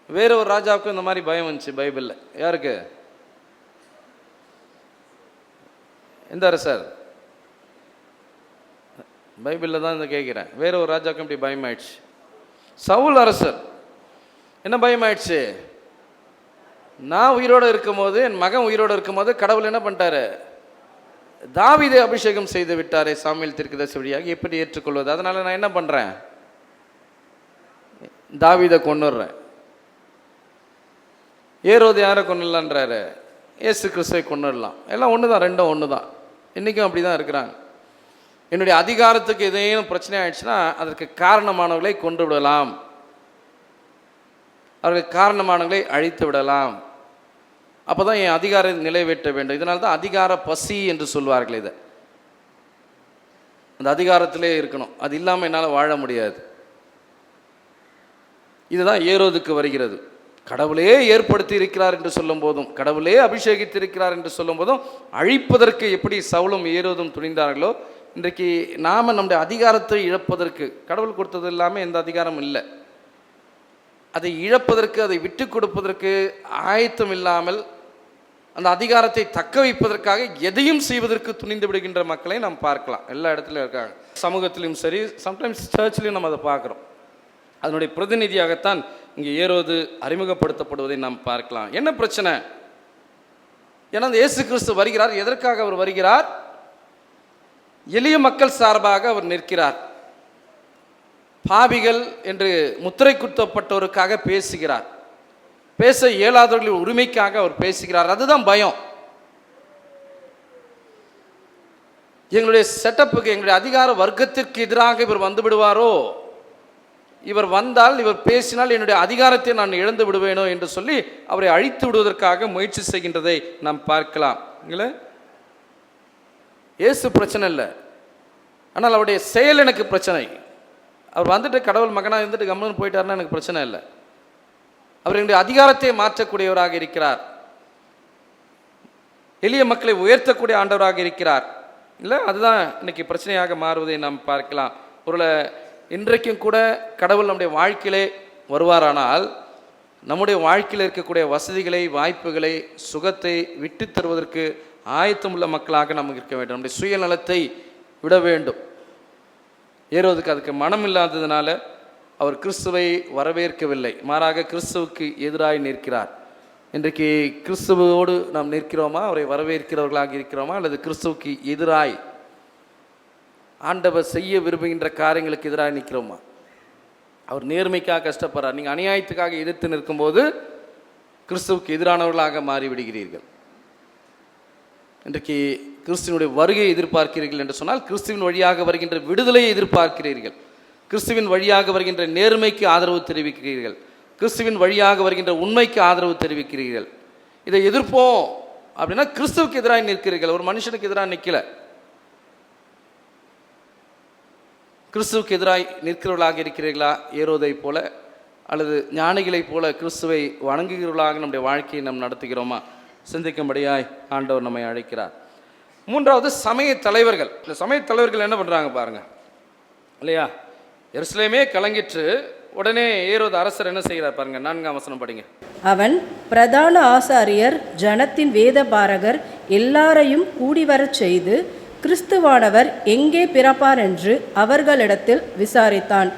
வேற ஒரு ராஜாவுக்கும் இந்த மாதிரி பயம் வந்துச்சு பைபிளில். யாருக்கு? எந்த அரசர்? பைபிளில் தான் இந்த கேட்குறேன். வேற ஒரு ராஜாவுக்கும் இப்படி பயம் ஆயிடுச்சு. சவுல் அரசர். என்ன பயம் ஆயிடுச்சு? நான் உயிரோடு இருக்கும்போது, என் மகன் உயிரோடு இருக்கும்போது கடவுள் என்ன பண்ணிட்டாரு? தாவீதை அபிஷேகம் செய்து விட்டாரே சாமுவேல் தீர்க்கதரிசி வழியாக, எப்படி ஏற்றுக்கொள்வது? அதனால நான் என்ன பண்றேன்? தாவீதை கொன்னுடுறேன். ஏரோது யாரை கொன்னுடலான்றாரு? இயேசு கிறிஸ்துவை கொன்னுடலாம். எல்லாம் ஒன்று தான், ரெண்டும் ஒன்று தான். இன்றைக்கும் அப்படி தான் இருக்கிறாங்க. என்னுடைய அதிகாரத்துக்கு எதையும் பிரச்சனை ஆயிடுச்சுன்னா அதற்கு காரணமானவர்களை கொன்று விடலாம், அவர்களுக்கு காரணமானவர்களை அழித்து விடலாம். அப்போ தான் என் அதிகாரம் நிறைவேற்ற வேண்டும். இதனால தான் அதிகார பசி என்று சொல்வார்கள். இதை அந்த அதிகாரத்திலே இருக்கணும், அது இல்லாமல் என்னால் வாழ முடியாது. இதுதான் ஏரோதுக்கு வருகிறது. கடவுளே ஏற்படுத்தி இருக்கிறார் என்று சொல்லும் போதும், கடவுளே அபிஷேகித்து இருக்கிறார் என்று சொல்லும் போதும், அழிப்பதற்கு எப்படி சவுலும் ஏரோதும் துணிந்தார்களோ, இன்றைக்கு நாம் நம்முடைய அதிகாரத்தை இழப்பதற்கு, கடவுள் கொடுத்தது இல்லாமல் எந்த அதிகாரமும் இல்லை, அதை இழப்பதற்கு, அதை விட்டு கொடுப்பதற்கு ஆயத்தம் இல்லாமல் அந்த அதிகாரத்தை தக்க வைப்பதற்காக எதையும் செய்வதற்கு துணிந்து விடுகின்ற மக்களை நாம் பார்க்கலாம். எல்லா இடத்துலையும் இருக்காங்க, சமூகத்திலையும் சரி, சம்டைம்ஸ் சர்ச்லையும் நம்ம அதை பார்க்குறோம். அதனுடைய பிரதிநிதியாகத்தான் இங்கே ஏரோது அறிமுகப்படுத்தப்படுவதை நாம் பார்க்கலாம். என்ன பிரச்சனை? ஏன்னா அந்த இயேசு கிறிஸ்து வருகிறார். எதற்காக அவர் வருகிறார்? எளிய மக்கள் சார்பாக அவர் நிற்கிறார். பாவிகள் என்று முத்திரை குத்தப்பட்டோருக்காக பேசுகிறார். பேச இயலாதவர்களின் உரிமைக்காக அவர் பேசுகிறார். அதுதான் பயம். எங்களுடைய செட்டப்புக்கு, எங்களுடைய அதிகார வர்க்கத்திற்கு எதிராக இவர் வந்து விடுவாரோ, இவர் வந்தால், இவர் பேசினால் என்னுடைய அதிகாரத்தை நான் இழந்து விடுவேனோ என்று சொல்லி அவரை அழித்து விடுவதற்காக முயற்சி செய்கின்றதை நாம் பார்க்கலாம். இல்லை, இயேசு பிரச்சனை இல்லை, ஆனால் அவருடைய செயல் எனக்கு பிரச்சனை. அவர் வந்துட்டு கடவுள் மகனாக இருந்துட்டு கம்முன்னு போயிட்டாருன்னா எனக்கு பிரச்சனை இல்லை. அவர் என்னுடைய அதிகாரத்தை மாற்றக்கூடியவராக இருக்கிறார். எளிய மக்களை உயர்த்தக்கூடிய ஆண்டவராக இருக்கிறார். இல்லை, அதுதான் இன்னைக்கு பிரச்சனையாக மாறுவதை நாம் பார்க்கலாம். ஒரு இன்றைக்கும் கூட கடவுள் நம்முடைய வாழ்க்கையிலே வருவாரானால், நம்முடைய வாழ்க்கையில் இருக்கக்கூடிய வசதிகளை, வாய்ப்புகளை, சுகத்தை விட்டு தருவதற்கு ஆயத்தமுள்ள மக்களாக நமக்கு இருக்க வேண்டும். நம்முடைய சுயநலத்தை விட வேண்டும். ஏரோதுக்கு அதுக்கு மனம் இல்லாததுனால அவர் கிறிஸ்துவை வரவேற்கவில்லை, மாறாக கிறிஸ்துவுக்கு எதிராக நிற்கிறார். இன்றைக்கு கிறிஸ்துவோடு நாம் நிற்கிறோமா, அவரை வரவேற்கிறவர்களாக இருக்கிறோமா, அல்லது கிறிஸ்துவுக்கு எதிராய் ஆண்டவர் செய்ய விரும்புகின்ற காரியங்களுக்கு எதிராக நிற்கிறோமா? அவர் நேர்மைக்காக கஷ்டப்படுறார், நீங்கள் அநியாயத்துக்காக எதிர்த்து நிற்கும்போது கிறிஸ்துவுக்கு எதிரானவர்களாக மாறிவிடுகிறீர்கள். இன்றைக்கு கிறிஸ்துவனுடைய வருகையை எதிர்பார்க்கிறீர்கள் என்று சொன்னால் கிறிஸ்துவின் வழியாக வருகின்ற விடுதலையை எதிர்பார்க்கிறீர்கள். கிறிஸ்துவின் வழியாக வருகின்ற நேர்மைக்கு ஆதரவு தெரிவிக்கிறீர்கள். கிறிஸ்துவின் வழியாக வருகின்ற உண்மைக்கு ஆதரவு தெரிவிக்கிறீர்கள். இதை எதிர்ப்போம் அப்படின்னா கிறிஸ்துவுக்கு எதிராக நிற்கிறீர்கள், ஒரு மனுஷனுக்கு எதிராக நிற்கல. கிறிஸ்துவுக்கு எதிராக நிற்கிறவர்களாக இருக்கிறீர்களா? ஏரோதை போல அல்லது ஞானிகளைப் போல கிறிஸ்துவை வணங்குகிறவர்களாக நம்முடைய வாழ்க்கையை நாம் நடத்துகிறோமா? சிந்திக்கும்படியாய் ஆண்டவர் நம்மை அழைக்கிறார். மூன்றாவது, சமய தலைவர்கள். இந்த சமய தலைவர்கள் என்ன பண்ணுறாங்க பாருங்க, இல்லையா? எருசலேமே கலங்கிற்று. உடனே ஏரோது அரசர் என்ன செய்கிறார் பாருங்க, 4ஆம் வசனம் படிங்க. அவன் பிரதான ஆசாரியர், ஜனத்தின் வேதபாரகர் எல்லாரையும் கூடிவரச் செய்து கிறிஸ்துவானவர் எங்கே பிறப்பார் என்று அவர்களிடத்தில் விசாரித்தான்.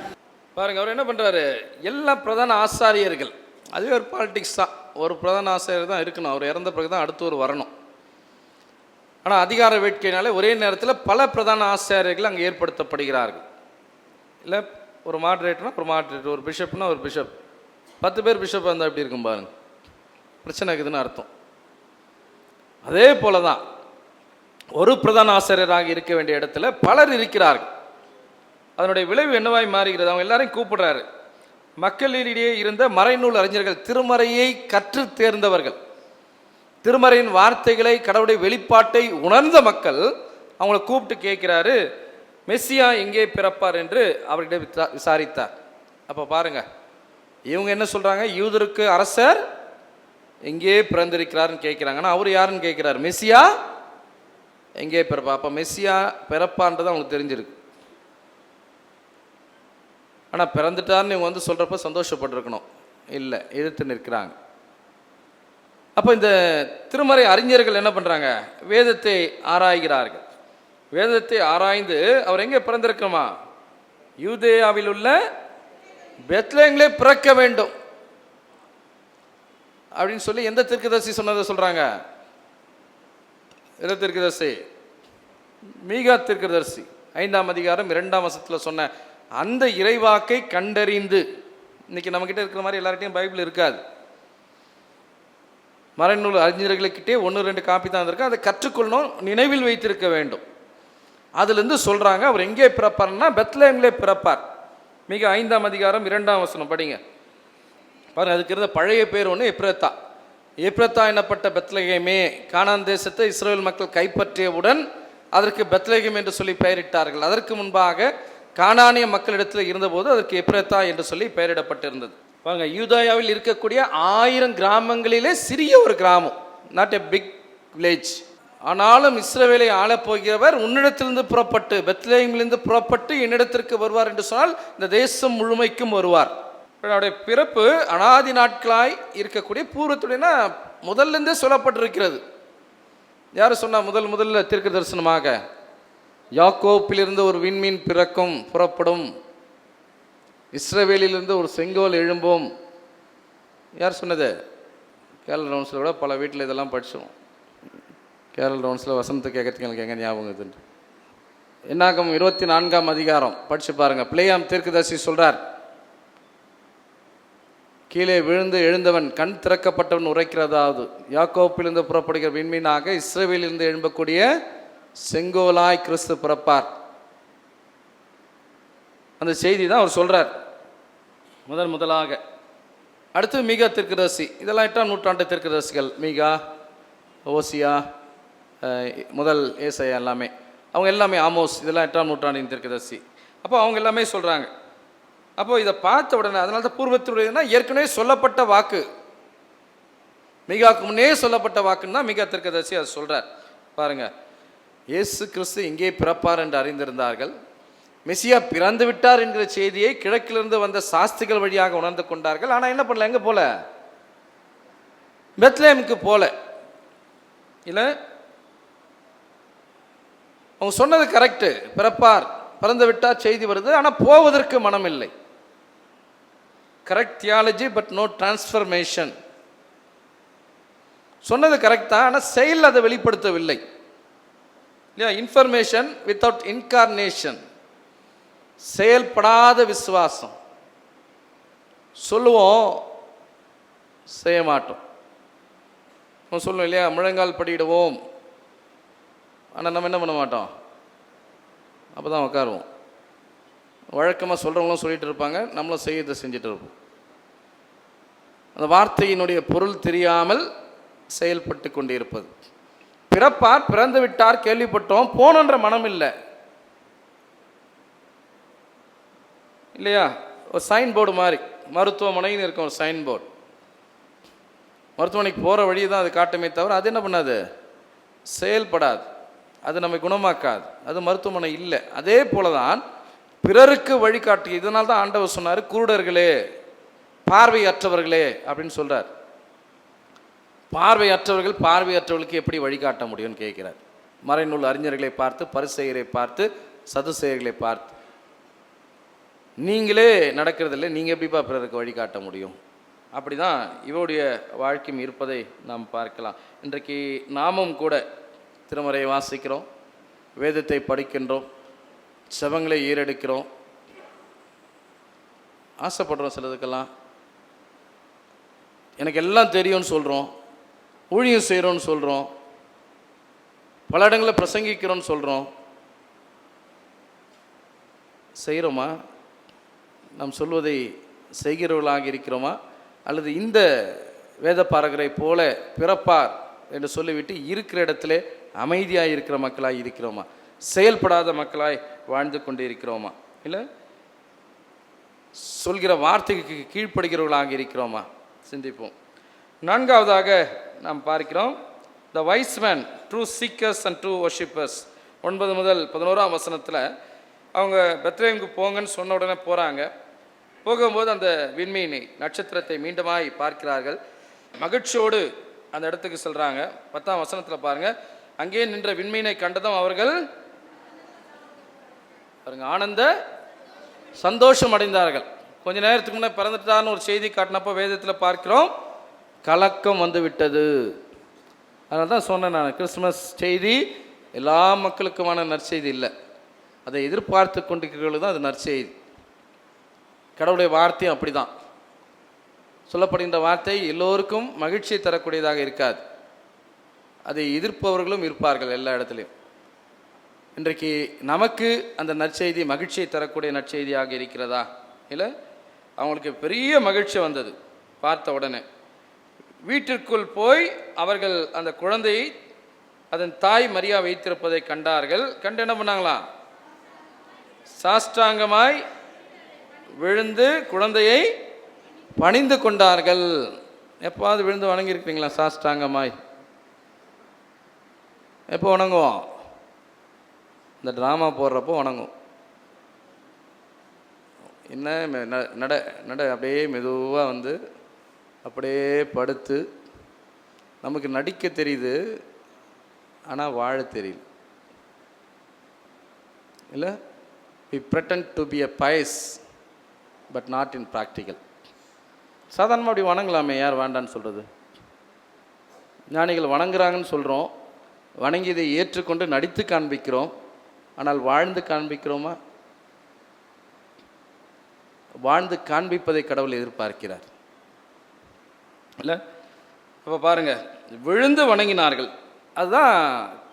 பாருங்க, அவர் என்ன பண்றாரு? எல்லா பிரதான ஆசாரியர்கள், அதுவே ஒரு பாலிடிக்ஸ் தான். ஒரு பிரதான ஆசாரியர் தான் இருக்கணும், அவர் இறந்த பிறகு தான் அடுத்து ஒரு வரணும். ஆனால் அதிகார வேட்கையினாலே ஒரே நேரத்தில் பல பிரதான ஆசாரியர்கள் அங்கே ஏற்படுத்தப்படுகிறார்கள். இல்லை, ஒரு மாட்ரேட்டர்னா ஒரு மாட்ரேட்டர், ஒரு பிஷப்னா ஒரு பிஷப், 10 பேர் பிஷப் வந்தால் எப்படி இருக்கும் பாருங்க, பிரச்சனை இருக்குதுன்னு அர்த்தம். அதே போல தான் ஒரு பிரதான ஆசிரியராக இருக்க வேண்டிய இடத்துல பலர் இருக்கிறார்கள். அதனுடைய விளைவு என்னவாய் மாறுகிறது? அவங்க எல்லாரையும் கூப்பிடுறாரு. மக்களிடையே இருந்த மறைநூல் அறிஞர்கள், திருமறையை கற்று தேர்ந்தவர்கள், திருமறையின் வார்த்தைகளை, கடவுளுடைய வெளிப்பாட்டை உணர்ந்த மக்கள், அவங்கள கூப்பிட்டு கேட்கிறாரு, மெஸ்ஸியா எங்கே பிறப்பார் என்று அவர்கிட்ட விசாரித்தார். அப்போ பாருங்க, இவங்க என்ன சொல்றாங்க? யூதருக்கு அரசர் எங்கே பிறந்திருக்கிறாருன்னு கேட்கிறாங்க. ஆனால் அவர் யாருன்னு கேட்கிறார்? மெஸ்ஸியா எங்கே பிறப்பா? அப்போ மெஸ்ஸியா பிறப்பான்றது அவங்களுக்கு தெரிஞ்சிருக்கு. ஆனால் பிறந்துட்டார்னு இவங்க வந்து சொல்கிறப்ப சந்தோஷப்பட்டிருக்கணும், இல்லை, எதிர்த்து நிற்கிறாங்க. அப்போ இந்த திருமறை அறிஞர்கள் என்ன பண்ணுறாங்க? வேதத்தை ஆராய்கிறார்கள். வேதத்தை ஆராய்ந்து அவர் எங்கே பிறந்திருக்குமா? யூதேயாவில் உள்ள பெத்லகேமிலே பிறக்க வேண்டும் அப்படின்னு சொல்லி எந்த தீர்க்கதரிசி சொன்னதை சொல்கிறாங்க? எந்த தீர்க்கதரிசி? மீகா தீர்க்கதரிசி 5ஆம் அதிகாரம் 2ஆம் வசனத்தில் சொன்ன அந்த இறைவாக்கை கண்டறிந்து, இன்னைக்கு நம்மக்கிட்ட இருக்கிற மாதிரி எல்லார்ட்டையும் பைபிள் இருக்காது. மறைநூல் அறிஞர்களுக்கிட்டே 1-2 காப்பி தான் இருக்கு. அதை கற்றுக்கொள்ளணும், நினைவில் வைத்திருக்க வேண்டும். அதுலேருந்து சொல்கிறாங்க அவர் எங்கே பிறப்பார்னா பெத்லகேமிலே பிறப்பார். மிக 5ஆம் அதிகாரம் 2ஆம் வசனம் படிங்க. பாருங்க, அதுக்கு இருந்த பழைய பேர் ஒன்று எப்ரத்தா. எப்ரத்தா எனப்பட்ட பெத்லகேமே, கானான் தேசத்தை இஸ்ரவேல் மக்கள் கைப்பற்றியவுடன் அதற்கு பெத்லகேம் என்று சொல்லி பெயரிட்டார்கள். அதற்கு முன்பாக கானானிய மக்களிடத்தில் இருந்தபோது அதற்கு எப்ரத்தா என்று சொல்லி பெயரிடப்பட்டிருந்தது. பாருங்க, யூதாயாவில் இருக்கக்கூடிய 1000 கிராமங்களிலே சிறிய ஒரு கிராமம், நாட் எ பிக் வில்லேஜ். ஆனாலும் இஸ்ரவேலை ஆளப்போகிறவர் உன்னிடத்திலிருந்து புறப்பட்டு, பெத்லகேமிலிருந்து புறப்பட்டு என்னிடத்திற்கு வருவார் என்று சொன்னால் இந்த தேசம் முழுமைக்கும் வருவார். அவருடைய பிறப்பு அனாதி நாட்களாய் இருக்கக்கூடிய பூர்வத்துடையனா முதல்லேருந்தே சொல்லப்பட்டிருக்கிறது. யார் சொன்னா? முதல்ல தீர்க்க தரிசனமாக யாக்கோப்பிலிருந்து ஒரு விண்மீன் பிறக்கும், புறப்படும். இஸ்ரவேலிலிருந்து ஒரு செங்கோல் எழும்பும். யார் சொன்னது? கேரள ரவுண்ட்ஸில் கூட பல வீட்டில் இதெல்லாம் படித்தோம். கேரள ரவுண்ட்ஸில் வசனத்தை கேட்கறதுக்கு எனக்கு எங்கே ஞாபகம் இதுன்னு. என்னாகும் 24ஆம் அதிகாரம் படித்து பாருங்கள். பிலேயாம் தீர்க்கதரிசி சொல்கிறார், கீழே விழுந்து எழுந்தவன் கண் திறக்கப்பட்டவன் உரைக்கிறதாவது, யாக்கோப்பிலிருந்து புறப்படுகிற விண்மீனாக இஸ்ரவேலிலிருந்து எழும்பக்கூடிய செங்கோலாய் கிறிஸ்து பிறப்பார். அந்த செய்தி தான் அவர் சொல்கிறார் முதலாக. அடுத்து மீகா தீர்க்கதரிசி. இதெல்லாம் 8ஆம் நூற்றாண்டு தீர்க்கதரிசிகள். மீகா, ஓசியா, முதல் ஏசாயா எல்லாமே, அவங்க எல்லாமே, ஆமோஸ், இதெல்லாம் 8ஆம் நூற்றாண்டின் தீர்க்கதரிசி. அப்போ அவங்க எல்லாமே சொல்கிறாங்க. அப்போ இதை பார்த்த உடனே, அதனால தான் பூர்வத்தினுடையதுனா ஏற்கனவே சொல்லப்பட்ட வாக்கு, மீகாவுக்கு முன்னே சொல்லப்பட்ட வாக்குன்னு தான் மீகா தீர்க்கதரிசி அதை சொல்கிறார். பாருங்கள், இயேசு கிறிஸ்து இங்கே பிறப்பார் என்று அறிந்திருந்தார்கள். மெசியா பிறந்து விட்டார் என்கிற செய்தியை கிழக்கிலிருந்து வந்த சாஸ்திரிகள் வழியாக உணர்ந்து கொண்டார்கள். ஆனால் என்ன பண்ணல? எங்கே போல? பெத்லேமுக்கு போல. இல்லை, அவங்க சொன்னது கரெக்டு, பிறப்பார், பிறந்து விட்டார் செய்தி வருது, ஆனால் போவதற்கு மனம் இல்லை. Correct theology, but no transformation. சொன்னது கரெக்ட் தான், ஆனால் செயல் அதை வெளிப்படுத்தவில்லை. இல்லையா? இன்ஃபர்மேஷன் வித்தவுட் இன்கார்னேஷன், செயல்படாத விசுவாசம். சொல்லுவோம், செய்ய மாட்டோம். சொல்லுவோம் இல்லையா, முழங்கால் படியிடுவோம், ஆனால் நம்ம என்ன பண்ண மாட்டோம்? அப்போ தான் உட்காருவோம். வழக்கமாக சொல்கிறவங்களும் சொல்லிகிட்டு இருப்பாங்க, நம்மளும் செய்யறதை செஞ்சுட்டு இருப்போம். அந்த வார்த்தையினுடைய பொருள் தெரியாமல் செயல்பட்டு கொண்டு இருப்பது. பிறப்பார், பிறந்து விட்டார் கேள்விப்பட்டோம், போனன்ற மனம் இல்லை. இல்லையா? ஒரு சைன் போர்டு மாதிரி, மருத்துவமனைன்னு இருக்கும் ஒரு சைன் போர்டு. மருத்துவமனைக்கு போகிற வழி தான் அது காட்டுமே தவிர அது என்ன பண்ணாது? செயல்படாது. அது நம்மை குணமாக்காது. அது மருத்துவமனை இல்லை. அதே போல தான் பிறருக்கு வழிகாட்டு. இதனால தான் ஆண்டவர் சொன்னார், குருடர்களே, பார்வையற்றவர்களே அப்படின்னு சொல்கிறார். பார்வையற்றவர்கள் பார்வையற்றவர்களுக்கு எப்படி வழிகாட்ட முடியும்னு கேட்கிறார். மறைநூல் அறிஞர்களை பார்த்து, பரிசேயரை பார்த்து, சதுசேயர்களை பார்த்து, நீங்களே நடக்கிறதில்லை, நீங்கள் எப்படிப்பா பிறருக்கு வழிகாட்ட முடியும்? அப்படி தான் இவருடைய வாழ்க்கையும் இருப்பதை நாம் பார்க்கலாம். இன்றைக்கு நாமும் கூட திருமறையை வாசிக்கிறோம், வேதத்தை படிக்கின்றோம், செபங்களை ஈரெடுக்கிறோம், ஆசைப்படுறோம். சிலதுக்கெல்லாம் எனக்கு எல்லாம் தெரியும்னு சொல்கிறோம், ஊழியம் செய்கிறோன்னு சொல்கிறோம், பல இடங்களில் பிரசங்கிக்கிறோன்னு சொல்கிறோம். செய்கிறோமா? நாம் சொல்வதை செய்கிறவர்களாக இருக்கிறோமா? அல்லது இந்த வேத பாரகரை போல பிறப்பார் என்று சொல்லிவிட்டு இருக்கிற இடத்துல அமைதியாக இருக்கிற மக்களாய் இருக்கிறோமா? செயல்படாத மக்களாய் வாழ்ந்து கொண்டு இருக்கிறோமா? இல்லை சொல்கிற வார்த்தைக்கு கீழ்ப்படுகிறவர்களாக இருக்கிறோமா? சிந்திப்போம். நான்காவதாக நாம் பார்க்கிறோம், the wise men, true seekers and true worshippers. 9 முதல் 11ஆம் வசனத்தில் அவங்க பெத்லேமுக்கு போங்கன்னு சொன்ன உடனே போகிறாங்க. போகும்போது அந்த விண்மீனை, நட்சத்திரத்தை மீண்டுமாய் பார்க்கிறார்கள். மகிழ்ச்சியோடு அந்த இடத்துக்கு செல்கிறாங்க. 10ஆம் வசனத்தில் பாருங்கள், அங்கே நின்ற விண்மீனை கண்டதும் அவர்கள் பாருங்க ஆனந்த சந்தோஷம் அடைந்தார்கள். கொஞ்ச நேரத்துக்கு முன்னே பிறந்துட்டான்னு ஒரு செய்தி காட்டினப்போ வேதத்தில் பார்க்கிறோம், கலக்கம் வந்து விட்டது. அதனால தான் சொன்னேன் நான், கிறிஸ்துமஸ் செய்தி எல்லா மக்களுக்குமான நற்செய்தி இல்லை, அதை எதிர்பார்த்து கொண்டிருக்கிறவர்கள் தான் அது நற்செய்தி. கடவுளுடைய வார்த்தையும் அப்படி தான். சொல்லப்படுகின்ற வார்த்தை எல்லோருக்கும் மகிழ்ச்சியை தரக்கூடியதாக இருக்காது. அதை எதிர்ப்பவர்களும் இருப்பார்கள் எல்லா இடத்துலையும். இன்றைக்கு நமக்கு அந்த நற்செய்தி மகிழ்ச்சியை தரக்கூடிய நற்செய்தியாக இருக்கிறதா? இல்லை, அவங்களுக்கு பெரிய மகிழ்ச்சி வந்தது பார்த்த உடனே. வீட்டிற்குள் போய் அவர்கள் அந்த குழந்தையை அதன் தாய் மரியா வைத்திருப்பதை கண்டார்கள். கண்டு என்ன பண்ணாங்களா? சாஷ்டாங்கமாய் விழுந்து குழந்தையை பணிந்து கொண்டார்கள். எப்போது விழுந்து வணங்கியிருக்கிறீங்களா? சாஷ்டாங்கமாய் எப்போ வணங்குவோம்? இந்த ட்ராமா போடுறப்போ வணங்கும். என்ன நட நட அப்படியே மெதுவாக வந்து அப்படியே படுத்து, நமக்கு நடிக்க தெரியுது, ஆனால் வாழ தெரியல. இல்லை, we pretend to be a pious but not in practical. சாதாரணமாக அப்படி வணங்கலாமே, யார் வேண்டான்னு சொல்கிறது? ஞானிகள் வணங்குறாங்கன்னு சொல்கிறோம், வணங்கி இதை ஏற்றுக்கொண்டு நடித்து காண்பிக்கிறோம். ஆனால் வாழ்ந்து காண்பிக்கிறோமா? வாழ்ந்து காண்பிப்பதை கடவுள் எதிர்பார்க்கிறார் இல்லை? அப்போ பாருங்கள், விழுந்து வணங்கினார்கள். அதுதான்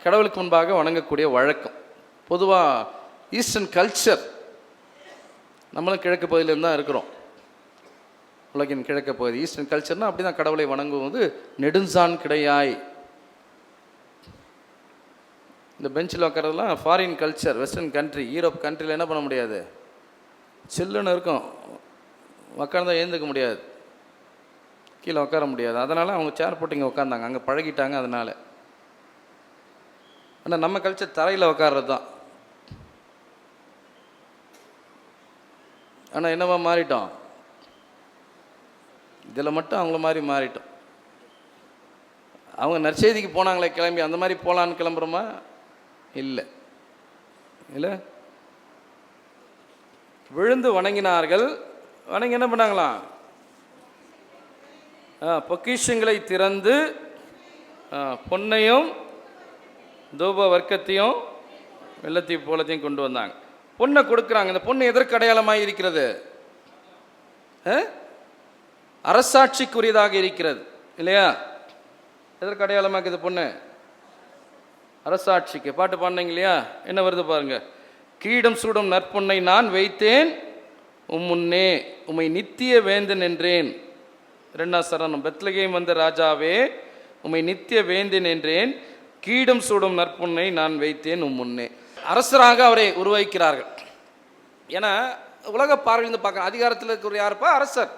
கடவுளுக்கு முன்பாக வணங்கக்கூடிய வழக்கம். பொதுவாக ஈஸ்டர்ன் கல்ச்சர், நம்மளும் கிழக்கு பகுதியிலேருந்து தான் இருக்கிறோம், உலகின் கிழக்கு பகுதி. ஈஸ்டர்ன் கல்ச்சர்னால் அப்படி தான் கடவுளை வணங்குவது. நெடுஞ்சான் கிடையாய், இந்த பெஞ்சில் உட்காரதுலாம் foreign culture, western country. Europe கண்ட்ரியில் என்ன பண்ண முடியாது, சில்லுன்னு இருக்கும், உட்கார்ந்தா எழுந்துக்க முடியாது, கீழே உட்கார முடியாது. அதனால் அவங்க சேர் போட்டு இங்கே உட்காந்தாங்க, அங்கே பழகிட்டாங்க. அதனால் ஆனால் நம்ம கல்ச்சர் தரையில் உட்கார்றது தான். ஆனால் என்னவா மாறிட்டோம், இதில் மட்டும் அவங்கள மாதிரி மாறிட்டோம். அவங்க நற்செய்திக்கு போனாங்களே கிளம்பி, அந்த மாதிரி போகலான்னு கிளம்புறோமா? இல்லை இல்லை. விழுந்து வணங்கினார்கள். வணங்கி என்ன பண்ணாங்களாம்? பொக்கிஷங்களை திறந்து பொன்னையும் தூப வர்க்கத்தையும் வெள்ளத்தையும் போலத்தையும் கொண்டு வந்தாங்க. பொண்ணை கொடுக்குறாங்க. இந்த பொண்ணு எதற்கு அடையாளமாக இருக்கிறது? அரசாட்சிக்குரியதாக இருக்கிறது இல்லையா? எதற்கு அடையாளமாக இருக்குது பொண்ணு? அரசாட்சிக்கு. பாட்டு பாடினீங்க இல்லையா? என்ன வருது பாருங்க. கீடம் சூடும் நற்பொன்னை நான் வைத்தேன் முன்னே, உம்மை நித்திய வேந்தன் என்றேன். 2ஆம் சரணம். பெத்லகேம் வந்த ராஜாவே, உம்மை நித்திய வேந்தன் என்றேன், கீடம் சூடும் நற்பொன்னை நான் வைத்தேன் முன்னே. அரசராக அவரை உருவாக்கிறார்கள். ஏன்னா உலக பார்வையிலிருந்து பார்க்க, அதிகாரத்தில் இருக்கிற யாருப்பா? அரசர்.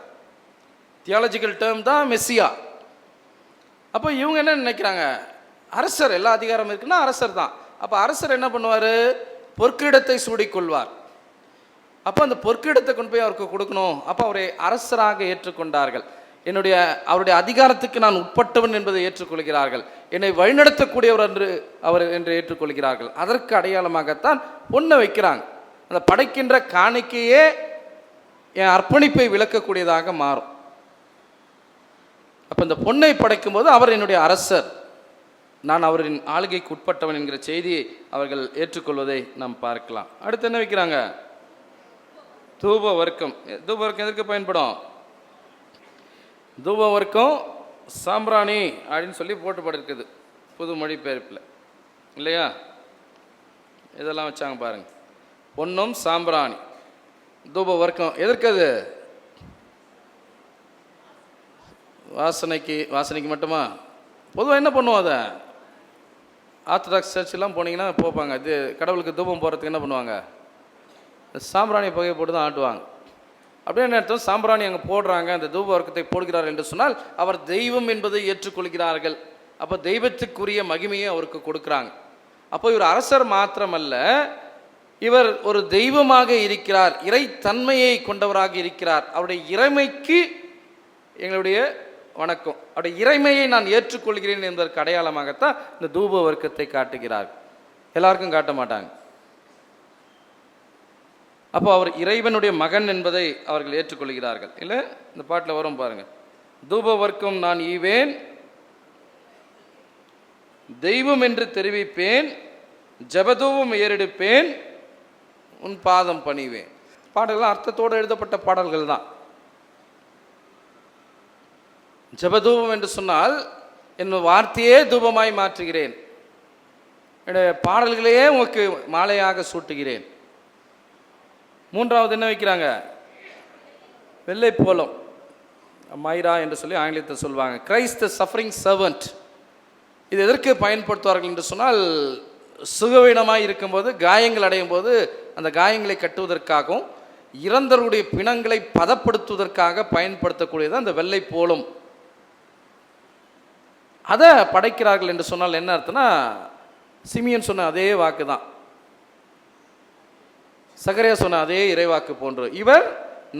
தியாலஜிக்கல் டேர்ம் தான் மெஸ்ஸியா. அப்போ இவங்க என்ன நினைக்கிறாங்க? அரசர், எல்லா அதிகாரம் இருக்குன்னா அரசர் தான். அப்போ அரசர் என்ன பண்ணுவார்? பொற்கிடத்தை சூடிக்கொள்வார். அப்போ அந்த பொற்கிடத்தை கொண்டு போய் அவருக்கு கொடுக்கணும். அப்போ அவரை அரசராக ஏற்றுக்கொண்டார்கள். அவருடைய அதிகாரத்துக்கு நான் உட்பட்டவன் என்பதை ஏற்றுக்கொள்கிறார்கள். என்னை வழிநடத்தக்கூடியவர் என்று ஏற்றுக்கொள்கிறார்கள். அதற்கு அடையாளமாகத்தான் பொண்ணை வைக்கிறாங்க. அந்த படைக்கின்ற காணிக்கையே என் அர்ப்பணிப்பை விளக்கக்கூடியதாக மாறும். அப்போ இந்த பொண்ணை படைக்கும் போது அவர் என்னுடைய அரசர், நான் அவரின் ஆளுகைக்கு உட்பட்டவன் என்கிற செய்தியை அவர்கள் ஏற்றுக்கொள்வதை நாம் பார்க்கலாம். அடுத்து என்ன வைக்கிறாங்க? தூப வர்க்கம். தூப வர்க்கம் எதற்கு பயன்படும்? தூப வர்க்கம் சாம்பிராணி அப்படின்னு சொல்லி போட்டுப்பட்டிருக்குது புது மொழிபெயர்ப்பில் இல்லையா? இதெல்லாம் வச்சாங்க பாருங்க. பொன்னும் சாம்பிராணி, தூப வர்க்கம். எதற்கு அது? வாசனைக்கு மட்டுமா? பொதுவாக என்ன பண்ணுவோம்? அதை ஆர்த்தடாக்ஸ் சர்ச்செல்லாம் போனீங்கன்னா போப்பாங்க. இது கடவுளுக்கு தூபம் போகிறதுக்கு என்ன பண்ணுவாங்க? சாம்பிராணி புகையை போட்டு தான் ஆட்டுவாங்க. அப்படியே என்ன அர்த்தம்? சாம்பிராணி அங்கே போடுறாங்க, அந்த தூப வர்க்கத்தை போடுகிறார்கள் என்று சொன்னால் அவர் தெய்வம் என்பதை ஏற்றுக்கொள்கிறார்கள். அப்போ தெய்வத்துக்குரிய மகிமையை அவருக்கு கொடுக்குறாங்க. அப்போ இவர் அரசர் மாத்திரமல்ல, இவர் ஒரு தெய்வமாக இருக்கிறார், இறைத்தன்மையை கொண்டவராக இருக்கிறார். அவருடைய இறைமைக்கு எங்களுடைய வணக்கம், அவருடைய இறைமையை நான் ஏற்றுக்கொள்கிறேன் என்பதற்கு அடையாளமாகத்தான் இந்த தூப வர்க்கத்தை காட்டுகிறார். எல்லாருக்கும் காட்ட மாட்டாங்க. அப்போ அவர் இறைவனுடைய மகன் என்பதை அவர்கள் ஏற்றுக்கொள்கிறார்கள். இல்லை, இந்த பாட்டில் வரும் பாருங்க. தூப வர்க்கம் நான் ஈவேன், தெய்வம் என்று தெரிவிப்பேன், ஜபதூபம் ஏறெடுப்பேன், உன் பாதம் பணிவேன். பாடல்கள் அர்த்தத்தோடு எழுதப்பட்ட பாடல்கள் தான். ஜபதூபம் என்று சொன்னால் என் வார்த்தையே தூபமாய் மாற்றுகிறேன், என்னுடைய பாடல்களையே உனக்கு மாலையாக சூட்டுகிறேன். மூன்றாவது என்ன வைக்கிறாங்க? வெள்ளை போலம், மைரா என்று சொல்லி ஆங்கிலத்தில் சொல்லுவாங்க. Christ the suffering servant. இது எதற்கு பயன்படுத்துவார்கள் என்று சொன்னால், சுகவீனமாக இருக்கும்போது, காயங்கள் அடையும் போது அந்த காயங்களை கட்டுவதற்காகவும் இறந்தவருடைய பிணங்களை பதப்படுத்துவதற்காக பயன்படுத்தக்கூடியது அந்த வெள்ளை போலம். அதை படைக்கிறார்கள் என்று சொன்னால் என்ன அர்த்தம்னா, சிமியன் சொன்ன அதே வாக்கு தான், சகரியா சொன்ன அதே இறைவாக்கு போன்று. இவர்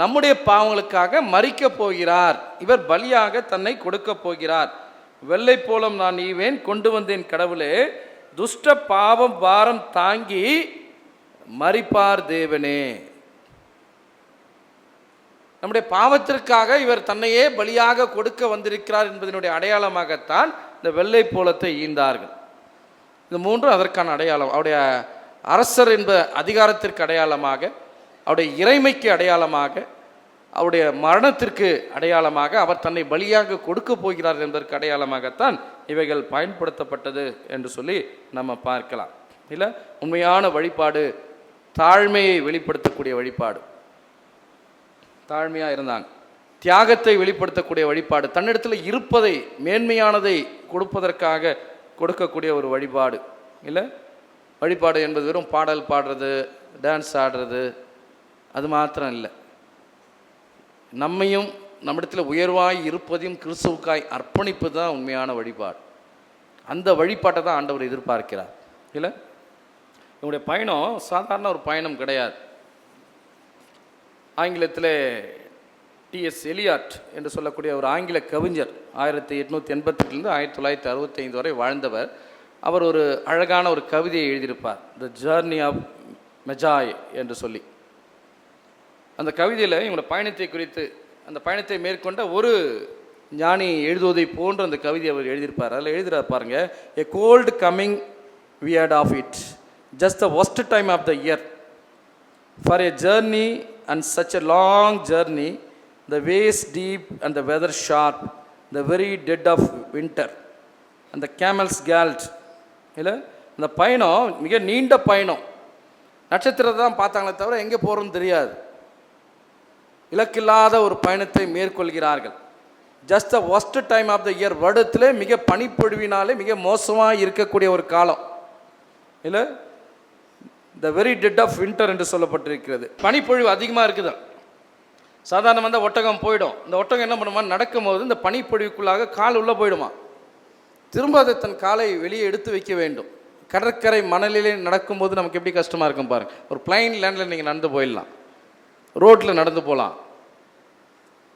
நம்முடைய பாவங்களுக்காக மரிக்க போகிறார், இவர் பலியாக தன்னை கொடுக்க போகிறார். வெள்ளை போலம் நான் ஈவேன், கொண்டு வந்தேன் கடவுளே, துஷ்ட பாவம் பாரம் தாங்கி மரிப்பார் தேவனே. நம்முடைய பாவத்திற்காக இவர் தன்னையே பலியாக கொடுக்க வந்திருக்கிறார் என்பதனுடைய அடையாளமாகத்தான் இந்த வெள்ளை போலத்தை ஈந்தார்கள். இந்த மூன்றும் அதற்கான அடையாளம். அவருடைய அரசர் என்ப அதிகாரத்திற்கு அடையாளமாக, அவருடைய இறைமைக்கு அடையாளமாக, அவருடைய மரணத்திற்கு அடையாளமாக, அவர் தன்னை பலியாக கொடுக்க போகிறார் என்பதற்கு அடையாளமாகத்தான் இவைகள் பயன்படுத்தப்பட்டது என்று சொல்லி நம்ம பார்க்கலாம். இல்லை, உண்மையான வழிபாடு தாழ்மையை வெளிப்படுத்தக்கூடிய வழிபாடு. தாழ்மையாக இருந்தாங்க. தியாகத்தை வெளிப்படுத்தக்கூடிய வழிபாடு, தன்னிடத்தில் இருப்பதை மேன்மையானதை கொடுப்பதற்காக கொடுக்கக்கூடிய ஒரு வழிபாடு. இல்லை, வழிபாடு என்பது வெறும் பாடல் பாடுறது, டான்ஸ் ஆடுறது அது மாத்திரம் இல்லை. நம்மையும் நம்மிடத்தில் உயர்வாய் இருப்பதையும் கிறிஸ்துவுக்காய் அர்ப்பணிப்பு தான் உண்மையான வழிபாடு. அந்த வழிபாட்டை தான் ஆண்டவர் எதிர்பார்க்கிறார். இல்லை, என்னுடைய பயணம் சாதாரண ஒரு பயணம் கிடையாது. ஆங்கிலத்தில் T.S. எலியாட் என்று சொல்லக்கூடிய ஒரு ஆங்கில கவிஞர் 1888 1965 வரை வாழ்ந்தவர். அவர் ஒரு அழகான ஒரு கவிதையை எழுதியிருப்பார், த ஜர்னி ஆஃப் மெஜாய் என்று சொல்லி. அந்த கவிதையில் இவங்களோட பயணத்தை குறித்து, அந்த பயணத்தை மேற்கொண்ட ஒரு ஞானி எழுதுவதை போன்று அந்த கவிதை அவர் எழுதியிருப்பார். அதில் எழுதுகிறார் பாருங்க, a cold coming we had of it, just the worst time of the year for a journey and such a long journey, the ways deep and the weather sharp, the very dead of winter and the camel's galt. இல்லை, அந்த பயணம் மிக நீண்ட பயணம். நட்சத்திரத்தை தான் பார்த்தாங்களே தவிர எங்கே போகிறோன்னு தெரியாது. இலக்கில்லாத ஒரு பயணத்தை மேற்கொள்கிறார்கள். Just the worst time of the year, வருடத்திலே மிக பனிப்பொழிவினாலே மிக மோசமாக இருக்கக்கூடிய ஒரு காலம். இல்லை, the very dead of winter என்று சொல்லப்பட்டிருக்கிறது. பனிப்பொழிவு அதிகமாக இருக்குது. சாதாரணமாக இந்த ஒட்டகம் போயிடும். இந்த ஒட்டகம் என்ன பண்ணுமா, நடக்கும்போது இந்த பனிப்பொழிவுக்குள்ளாக கால் உள்ளே போயிடுமா, திரும்ப அதை தன் காலை வெளியே எடுத்து வைக்க வேண்டும். கடற்கரை மணலிலே நடக்கும்போது நமக்கு எப்படி கஷ்டமாக இருக்கும் பாருங்கள். ஒரு பிளைன் லேண்டில் நீங்கள் நடந்து போயிடலாம், ரோட்டில் நடந்து போகலாம்.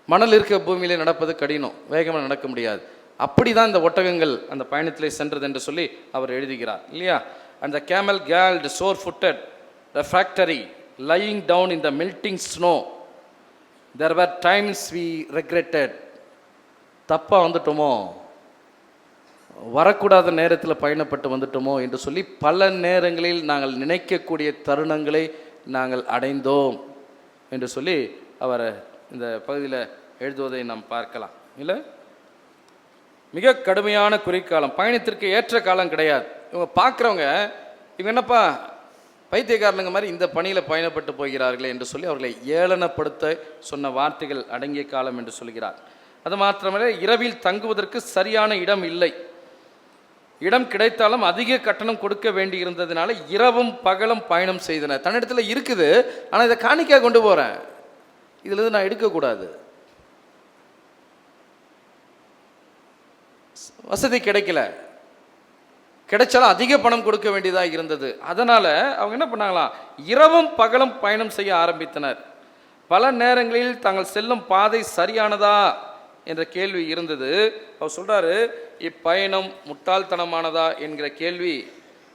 மணல் இருக்க பூமியிலே நடப்பது கடினம், வேகமாக நடக்க முடியாது. அப்படி தான் இந்த ஒட்டகங்கள் அந்த பயணத்திலே சென்றது என்று சொல்லி அவர் எழுதுகிறார் இல்லையா. அந்த camel galled sore footed refractory lying down in the melting snow, there were times we regretted. தப்பாக வந்துட்டோமோ, வரக்கூடாத நேரத்தில் பயணப்பட்டு வந்துட்டோமோ என்று சொல்லி பல நேரங்களில் நாங்கள் நினைக்கக்கூடிய தருணங்களை நாங்கள் அடைந்தோம் என்று சொல்லி அவர் இந்த பகுதியில் எழுதுவதை நாம் பார்க்கலாம். இல்லை, மிக கடுமையான குறிக்காலம், பயணத்திற்கு ஏற்ற காலம் கிடையாது. இவங்க பார்க்குறவங்க இவங்க என்னப்பா பைத்தியக்காரனுங்க மாதிரி இந்த பணியில் பயணப்பட்டு போகிறார்களே என்று சொல்லி அவர்களை ஏளனப்படுத்த சொன்ன வார்த்தைகள் அடங்கிய காலம் என்று சொல்கிறார். அது மாத்திரமல்ல, இரவில் தங்குவதற்கு சரியான இடம் இல்லை. இடம் கிடைத்தாலும் அதிக கட்டணம் கொடுக்க வேண்டி இருந்ததுனால இரவும் பகலும் பயணம் செய்தனர். தன்னிடத்தில் இருக்குது, ஆனால் இதை காணிக்கையாக கொண்டு போகிறேன், இதில் நான் எடுக்கக்கூடாது, வசதி கிடைக்கல, கிடைச்சாலும் அதிக பணம் கொடுக்க வேண்டியதாக இருந்தது. அதனால் அவங்க என்ன பண்ணாங்களாம், இரவும் பகலும் பயணம் செய்ய ஆரம்பித்தனர். பல நேரங்களில் தாங்கள் செல்லும் பாதை சரியானதா என்ற கேள்வி இருந்தது. அவர் சொல்கிறாரு, இப்பயணம் முட்டாள்தனமானதா என்கிற கேள்வி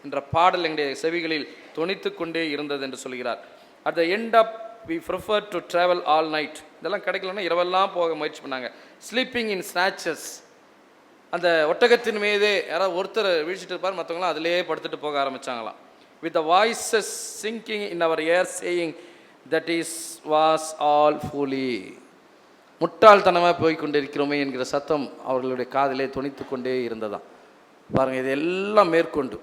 என்ற பாடல் எங்களுடைய செவிகளில் தொனித்து கொண்டே இருந்தது என்று சொல்கிறார். At the end of we prefer to travel all night. இதெல்லாம் கிடைக்கலன்னா இரவெல்லாம் போக முயற்சி பண்ணாங்க. ஸ்லீப்பிங் இன் ஸ்நாச்சஸ், அந்த ஒட்டகத்தின் மீதே யாராவது ஒருத்தர் வீழ்ச்சிட்டு இருப்பார், மற்றவங்களாம் அதிலே படுத்துட்டு போக ஆரம்பித்தாங்களாம். With the voices singing in our ears saying that is was all folly. முட்டாள்தனமாக போய் கொண்டிருக்கிறோமே என்கிற சத்தம் அவர்களுடைய காதிலே தொனித்து கொண்டே இருந்ததாம். பாருங்கள், இதெல்லாம் மேற்கொண்டு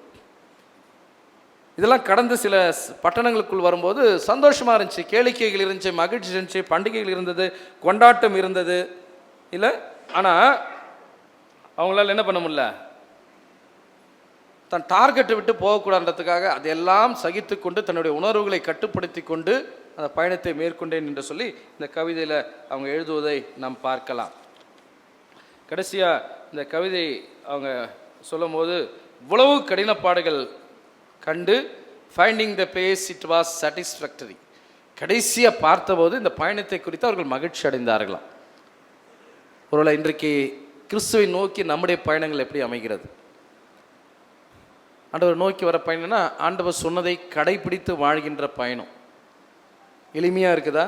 இதெல்லாம் கடந்து சில பட்டணங்களுக்குள் வரும்போது சந்தோஷமாக இருந்துச்சு, கேளிக்கைகள் இருந்துச்சு, மகிழ்ச்சி இருந்துச்சு, பண்டிகைகள் இருந்தது, கொண்டாட்டம் இருந்தது. இல்லை, ஆனால் அவங்களால என்ன பண்ண முடியல, தன் டார்கெட்டை விட்டு போகக்கூடாதுன்றதுக்காக அதையெல்லாம் சகித்து கொண்டு தன்னுடைய உணர்வுகளை கட்டுப்படுத்தி கொண்டு அந்த பயணத்தை மேற்கொண்டேன் என்று சொல்லி இந்த கவிதையில் அவங்க எழுதுவதை நாம் பார்க்கலாம். கடைசியாக இந்த கவிதை அவங்க சொல்லும் போது, இவ்வளவு கடினப்பாடுகள் கண்டு finding the place it was satisfactory. கடைசியாக பார்த்தபோது இந்த பயணத்தை குறித்து அவர்கள் மகிழ்ச்சி அடைந்தார்களாம். ஒருவேளை இன்றைக்கு கிறிஸ்துவை நோக்கி நம்முடைய பயணங்கள் எப்படி அமைகிறது? ஆண்டவர் நோக்கி வர பயணம்னா ஆண்டவர் சொன்னதை கடைபிடித்து வாழ்கின்ற பயணம். எளிமையாக இருக்குதா?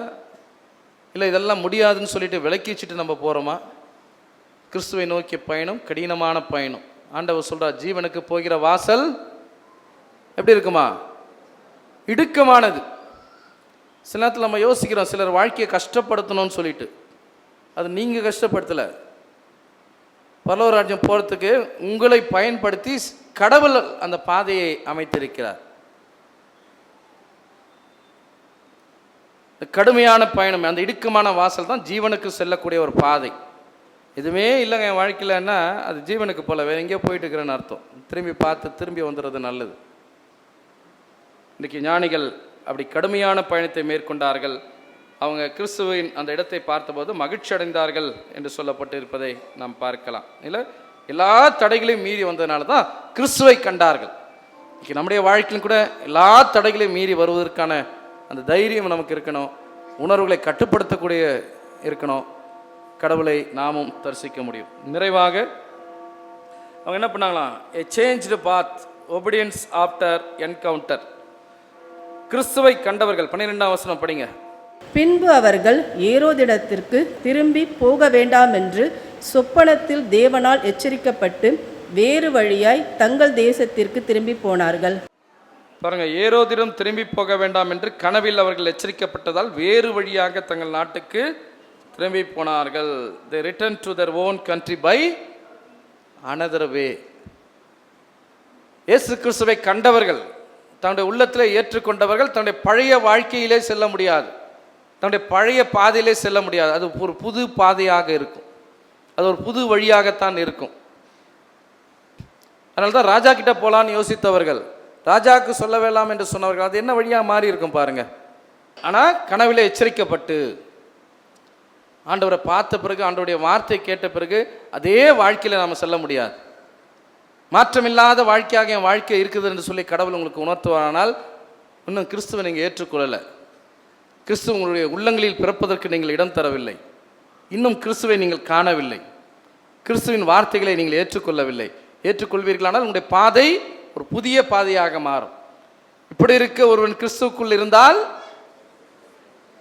இல்லை இதெல்லாம் முடியாதுன்னு சொல்லிட்டு விலக்கி வச்சுட்டு நம்ம போகிறோமா? கிறிஸ்துவை நோக்கிய பயணம் கடினமான பயணம். ஆண்டவர் சொல்கிறார், ஜீவனுக்கு போகிற வாசல் எப்படி இருக்குமா? இடுக்கமானது. சில நேரத்தில் நம்ம யோசிக்கிறோம், சிலர் வாழ்க்கையை கஷ்டப்படுத்தணும்னு சொல்லிட்டு. அது நீங்கள் கஷ்டப்படுத்தலை. பரலோக ராஜ்யம் போகிறதுக்கு உங்களை பயன்படுத்தி கடவுள் அந்த பாதையை அமைத்திருக்கிறார். கடுமையான பயணம், அந்த இடுக்கமான வாசல் தான் ஜீவனுக்கு செல்லக்கூடிய ஒரு பாதை. எதுவுமே இல்லைங்க என் வாழ்க்கையிலன்னா அது ஜீவனுக்கு போல, வேறு எங்கேயோ போயிட்டு இருக்கிறேன்னு அர்த்தம். திரும்பி பார்த்து திரும்பி வந்துடுறது நல்லது. இன்றைக்கி ஞானிகள் அப்படி கடுமையான பயணத்தை மேற்கொண்டார்கள். அவங்க கிறிஸ்துவின் அந்த இடத்தை பார்த்தபோது மகிழ்ச்சி அடைந்தார்கள் என்று சொல்லப்பட்டு இருப்பதை நாம் பார்க்கலாம். இல்லை, எல்லா தடைகளையும் மீறி வந்ததுனால தான் கிறிஸ்துவை கண்டார்கள். இன்றைக்கி நம்முடைய வாழ்க்கையிலும் கூட எல்லா தடைகளையும் மீறி வருவதற்கான அந்த தைரியம் நமக்கு இருக்கணும். உணர்வுகளை கட்டுப்படுத்தக்கூடிய இருக்கணும். கடவுளை நாமும் தரிசிக்க முடியும். நிறைவாக அவங்க என்ன பண்ணாங்களாம்? a changed path, obedience after encounter. கிறிஸ்துவை கண்டவர்கள் 12ஆம் வசனம் படிங்க. பின்பு அவர்கள் ஏரோதிடத்திற்கு திரும்பி போக வேண்டாம் என்று சொப்பனத்தில் தேவனால் எச்சரிக்கப்பட்டு வேறு வழியாய் தங்கள் தேசத்திற்கு திரும்பி போனார்கள். பாருங்க, ஏரோதிடம் திரும்பி போக வேண்டாம் என்று கனவில் அவர்கள் எச்சரிக்கப்பட்டதால் வேறு வழியாக தங்கள் நாட்டுக்கு திரும்பி போனார்கள். they returned to their own country by another way. இயேசு கிறிஸ்துவை கண்டவர்கள், தன்னுடைய உள்ளத்திலே ஏற்றுக்கொண்டவர்கள் தன்னுடைய பழைய வாழ்க்கையிலே செல்ல முடியாது, தன்னுடைய பழைய பாதையிலே செல்ல முடியாது. அது ஒரு புது பாதையாக இருக்கும், அது ஒரு புது வழியாகத்தான் இருக்கும். அதனால தான் ராஜா கிட்ட போகலான்னு யோசித்தவர்கள் ராஜாவுக்கு சொல்ல வேண்டாம் என்று சொன்னவர்கள் அது என்ன வழியாக மாறி இருக்கும் பாருங்க. ஆனால் கனவிலே எச்சரிக்கப்பட்டு ஆண்டவரை பார்த்த பிறகு, ஆண்டவருடைய வார்த்தை கேட்ட பிறகு அதே வாழ்க்கையில் நாம் செல்ல முடியாது. மாற்றமில்லாத வாழ்க்கையாக என் வாழ்க்கை இருக்குது என்று சொல்லி கடவுள் உங்களுக்கு உணர்த்துவானால் இன்னும் கிறிஸ்துவை நீங்கள் ஏற்றுக்கொள்ளலை. கிறிஸ்துவ உங்களுடைய உள்ளங்களில் பிறப்பதற்கு நீங்கள் இடம் தரவில்லை. இன்னும் கிறிஸ்துவை நீங்கள் காணவில்லை. கிறிஸ்துவின் வார்த்தைகளை நீங்கள் ஏற்றுக்கொள்ளவில்லை. ஏற்றுக்கொள்வீர்களானால் உங்களுடைய பாதை ஒரு புதிய பாதையாக மாறும். இப்படி இருக்க ஒருவன் கிறிஸ்துவுக்குள் இருந்தால்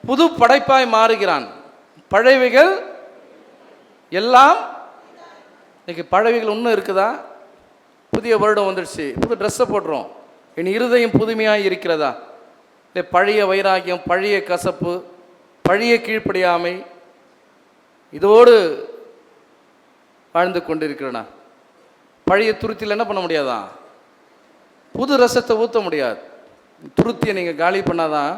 புது படைப்பாய் மாறுகிறான். பழையவைகள் எல்லாம், இன்னைக்கு பழையவைகள் ஒன்றும் இருக்குதா? புதிய வருடம் வந்துடுச்சு, புது ட்ரெஸ்ஸை போடுறோம், என் இருதயம் புதுமையாக இருக்கிறதா? இல்லை பழைய வைராக்கியம், பழைய கசப்பு, பழைய கீழ்ப்படியாமை இதோடு வாழ்ந்து கொண்டிருக்கிறேனா? பழைய துருத்தியில் என்ன பண்ண முடியாதா? புது ரசத்தை ஊற்ற முடியாது. துருத்தியை நீங்கள் காலி பண்ணாதான்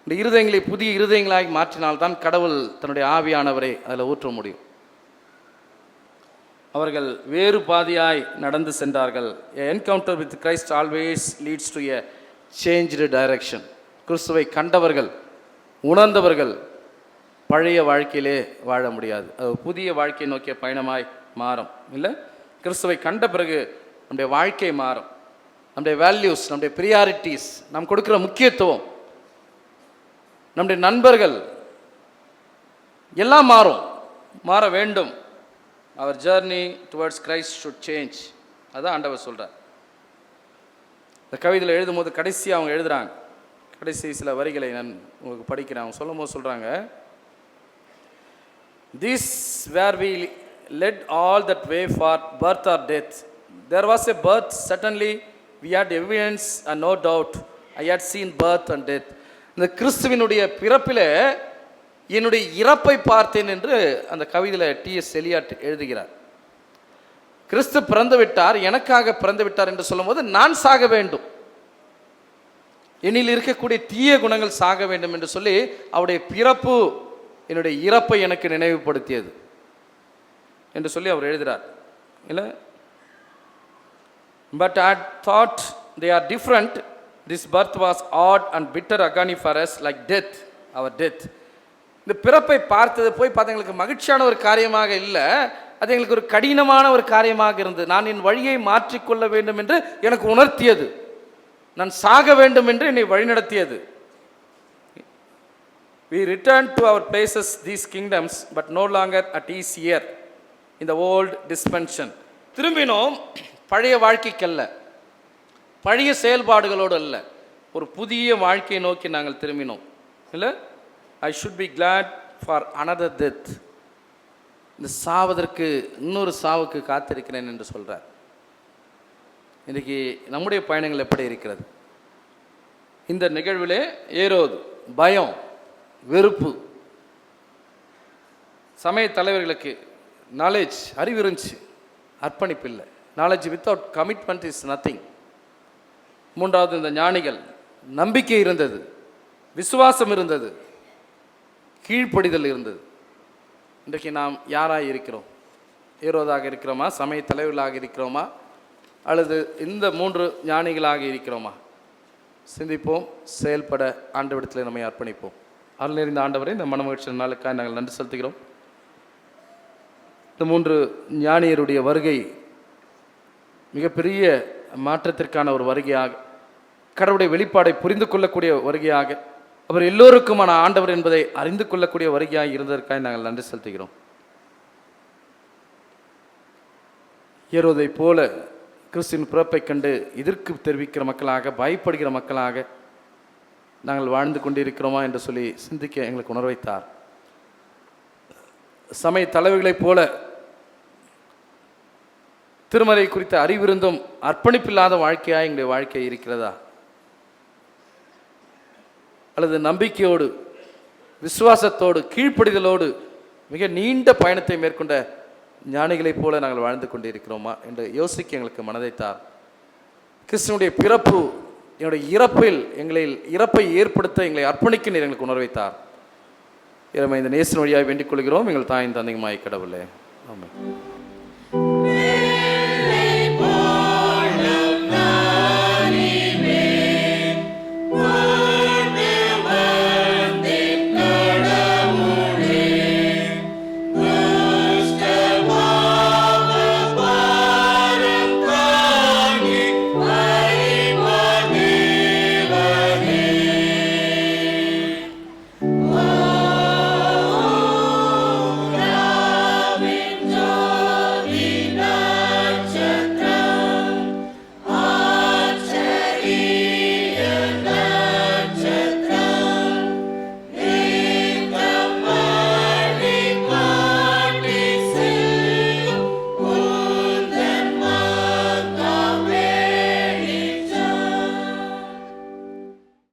இந்த இருதயங்களை புதிய இருதயங்களாகி மாற்றினால்தான் கடவுள் தன்னுடைய ஆவியானவரை அதில் ஊற்ற முடியும். அவர்கள் வேறு பாதையாய் நடந்து சென்றார்கள். Encounter with Christ always leads to a changed direction. கிறிஸ்துவை கண்டவர்கள், உணர்ந்தவர்கள் பழைய வாழ்க்கையிலே வாழ முடியாது. அது புதிய வாழ்க்கையை நோக்கிய பயணமாய் மாறும். இல்லை, கிறிஸ்துவை கண்ட பிறகு நம்முடைய வாழ்க்கை மாறும். நம்முடைய வேல்யூஸ், நம்முடைய ப்ரியாரிட்டிஸ், நாம் கொடுக்குற முக்கியத்துவம், நம்முடைய நண்பர்கள் எல்லாம் மாறும், மாற வேண்டும். Our journey towards Christ should change. அதான் ஆண்டவர் சொல்கிறார். இந்த கவிதையில் எழுதும் போது கடைசியாக அவங்க எழுதுகிறாங்க, கடைசி சில வரிகளை நான் உங்களுக்கு படிக்கிறேன். அவங்க சொல்லும் போது சொல்கிறாங்க, this where we led all that way for birth or death. There was a birth, certainly we had evidence and no doubt I had seen birth and death. இந்த கிறிஸ்துவினுடைய பிறப்பில் என்னுடைய இறப்பை பார்த்தேன் என்று அந்த கவிதையில் T.S. எலியட் எழுதுகிறார். கிறிஸ்து பிறந்து விட்டார், எனக்காக பிறந்து விட்டார் என்று சொல்லும்போது நான் சாக வேண்டும், என்னில் இருக்கக்கூடிய தீய குணங்கள் சாக வேண்டும் என்று சொல்லி அவருடைய பிறப்பு என்னுடைய இறப்பை எனக்கு நினைவுபடுத்தியது என்று சொல்லி அவர் எழுதுகிறார். இல்லை, but I thought they are different. This birth was odd and bitter agony for us, like death, our death. இந்த பிறப்பை பார்த்தது போய் பார்த்து எங்களுக்கு மகிழ்ச்சியான ஒரு காரியமாக இல்லை, அது எங்களுக்கு ஒரு கடினமான ஒரு காரியமாக இருந்தது. நான் என் வழியை மாற்றிக்கொள்ள வேண்டும் என்று எனக்கு உணர்த்தியது, நான் சாக வேண்டும் என்று என்னை வழிநடத்தியது. We returned to our places, these kingdoms, but no longer at ease here in the old dispensation. திரும்பினோம் பழைய வாழ்க்கைக்கல்ல, பழைய செயல்பாடுகளோடு அல்ல, ஒரு புதிய வாழ்க்கையை நோக்கி நாங்கள் திரும்பினோம். இல்லை, I should be glad for another death. இந்த சாவதற்கு இன்னொரு சாவுக்கு காத்திருக்கிறேன் என்று சொல்கிறார். இன்றைக்கி நம்முடைய பயணங்கள் எப்படி இருக்கிறது? இந்த நிகழ்விலே ஏரோது பயம், வெறுப்பு, சமய தலைவர்களுக்கு நாலேஜ், அறிவு இருந்துச்சு, அர்ப்பணிப்பு இல்லை. Knowledge without commitment is nothing. மூன்றாவது இந்த ஞானிகள் நம்பிக்கை இருந்தது, விசுவாசம் இருந்தது, கீழ்ப்படிதல் இருந்தது. இன்றைக்கு நாம் யாராக இருக்கிறோம்? ஏரோதாக இருக்கிறோமா? சமய தலைவர்களாக இருக்கிறோமா? அல்லது இந்த 3 ஞானிகளாக இருக்கிறோமா? சிந்திப்போம், செயல்பட ஆண்டவரிடத்தில் நம்மை அர்ப்பணிப்போம். அருள் நிறைந்த ஆண்டவரை, இந்த மனமகிழ்ச்சி நாளுக்காக நாங்கள் நன்றி செலுத்துகிறோம். இந்த 3 ஞானியருடைய வருகை மிகப்பெரிய மாற்றத்திற்கான ஒரு வருகையாக, கடவுளுடைய வெளிப்பாடை புரிந்து கொள்ளக்கூடிய வருகையாக, அவர் எல்லோருக்குமான ஆண்டவர் என்பதை அறிந்து கொள்ளக்கூடிய வருகையாக இருந்ததற்காக நாங்கள் நன்றி செலுத்துகிறோம். ஏரோதை போல கிறிஸ்துவின் பிறப்பை கண்டு எதிர்ப்பு தெரிவிக்கிற மக்களாக, பயப்படுகிற மக்களாக நாங்கள் வாழ்ந்து கொண்டிருக்கிறோமா என்று சொல்லி சிந்திக்க எங்களுக்கு உணர்வைத்தார். சமய தலைவர்களைப் போல திருமறை குறித்த அறிவிருந்தும் அர்ப்பணிப்பில்லாத வாழ்க்கையாக எங்களுடைய வாழ்க்கை இருக்கிறதா? அல்லது நம்பிக்கையோடு, விசுவாசத்தோடு, கீழ்ப்படிதலோடு மிக நீண்ட பயணத்தை மேற்கொண்ட ஞானிகளைப் போல நாங்கள் வாழ்ந்து கொண்டிருக்கிறோமா என்று யோசிக்க எங்களுக்கு மனதைத்தார். கிறிஸ்துவனுடைய பிறப்பு என்னுடைய இறப்பில் இறப்பை ஏற்படுத்த எங்களை அர்ப்பணிக்க நீர் எங்களுக்கு உணர்வைத்தார். இந்த நேசன் வழியாக வேண்டிக் கொள்கிறோம் எங்கள் தாயின் தந்தையுமாய் கடவுளே. ஆமென்.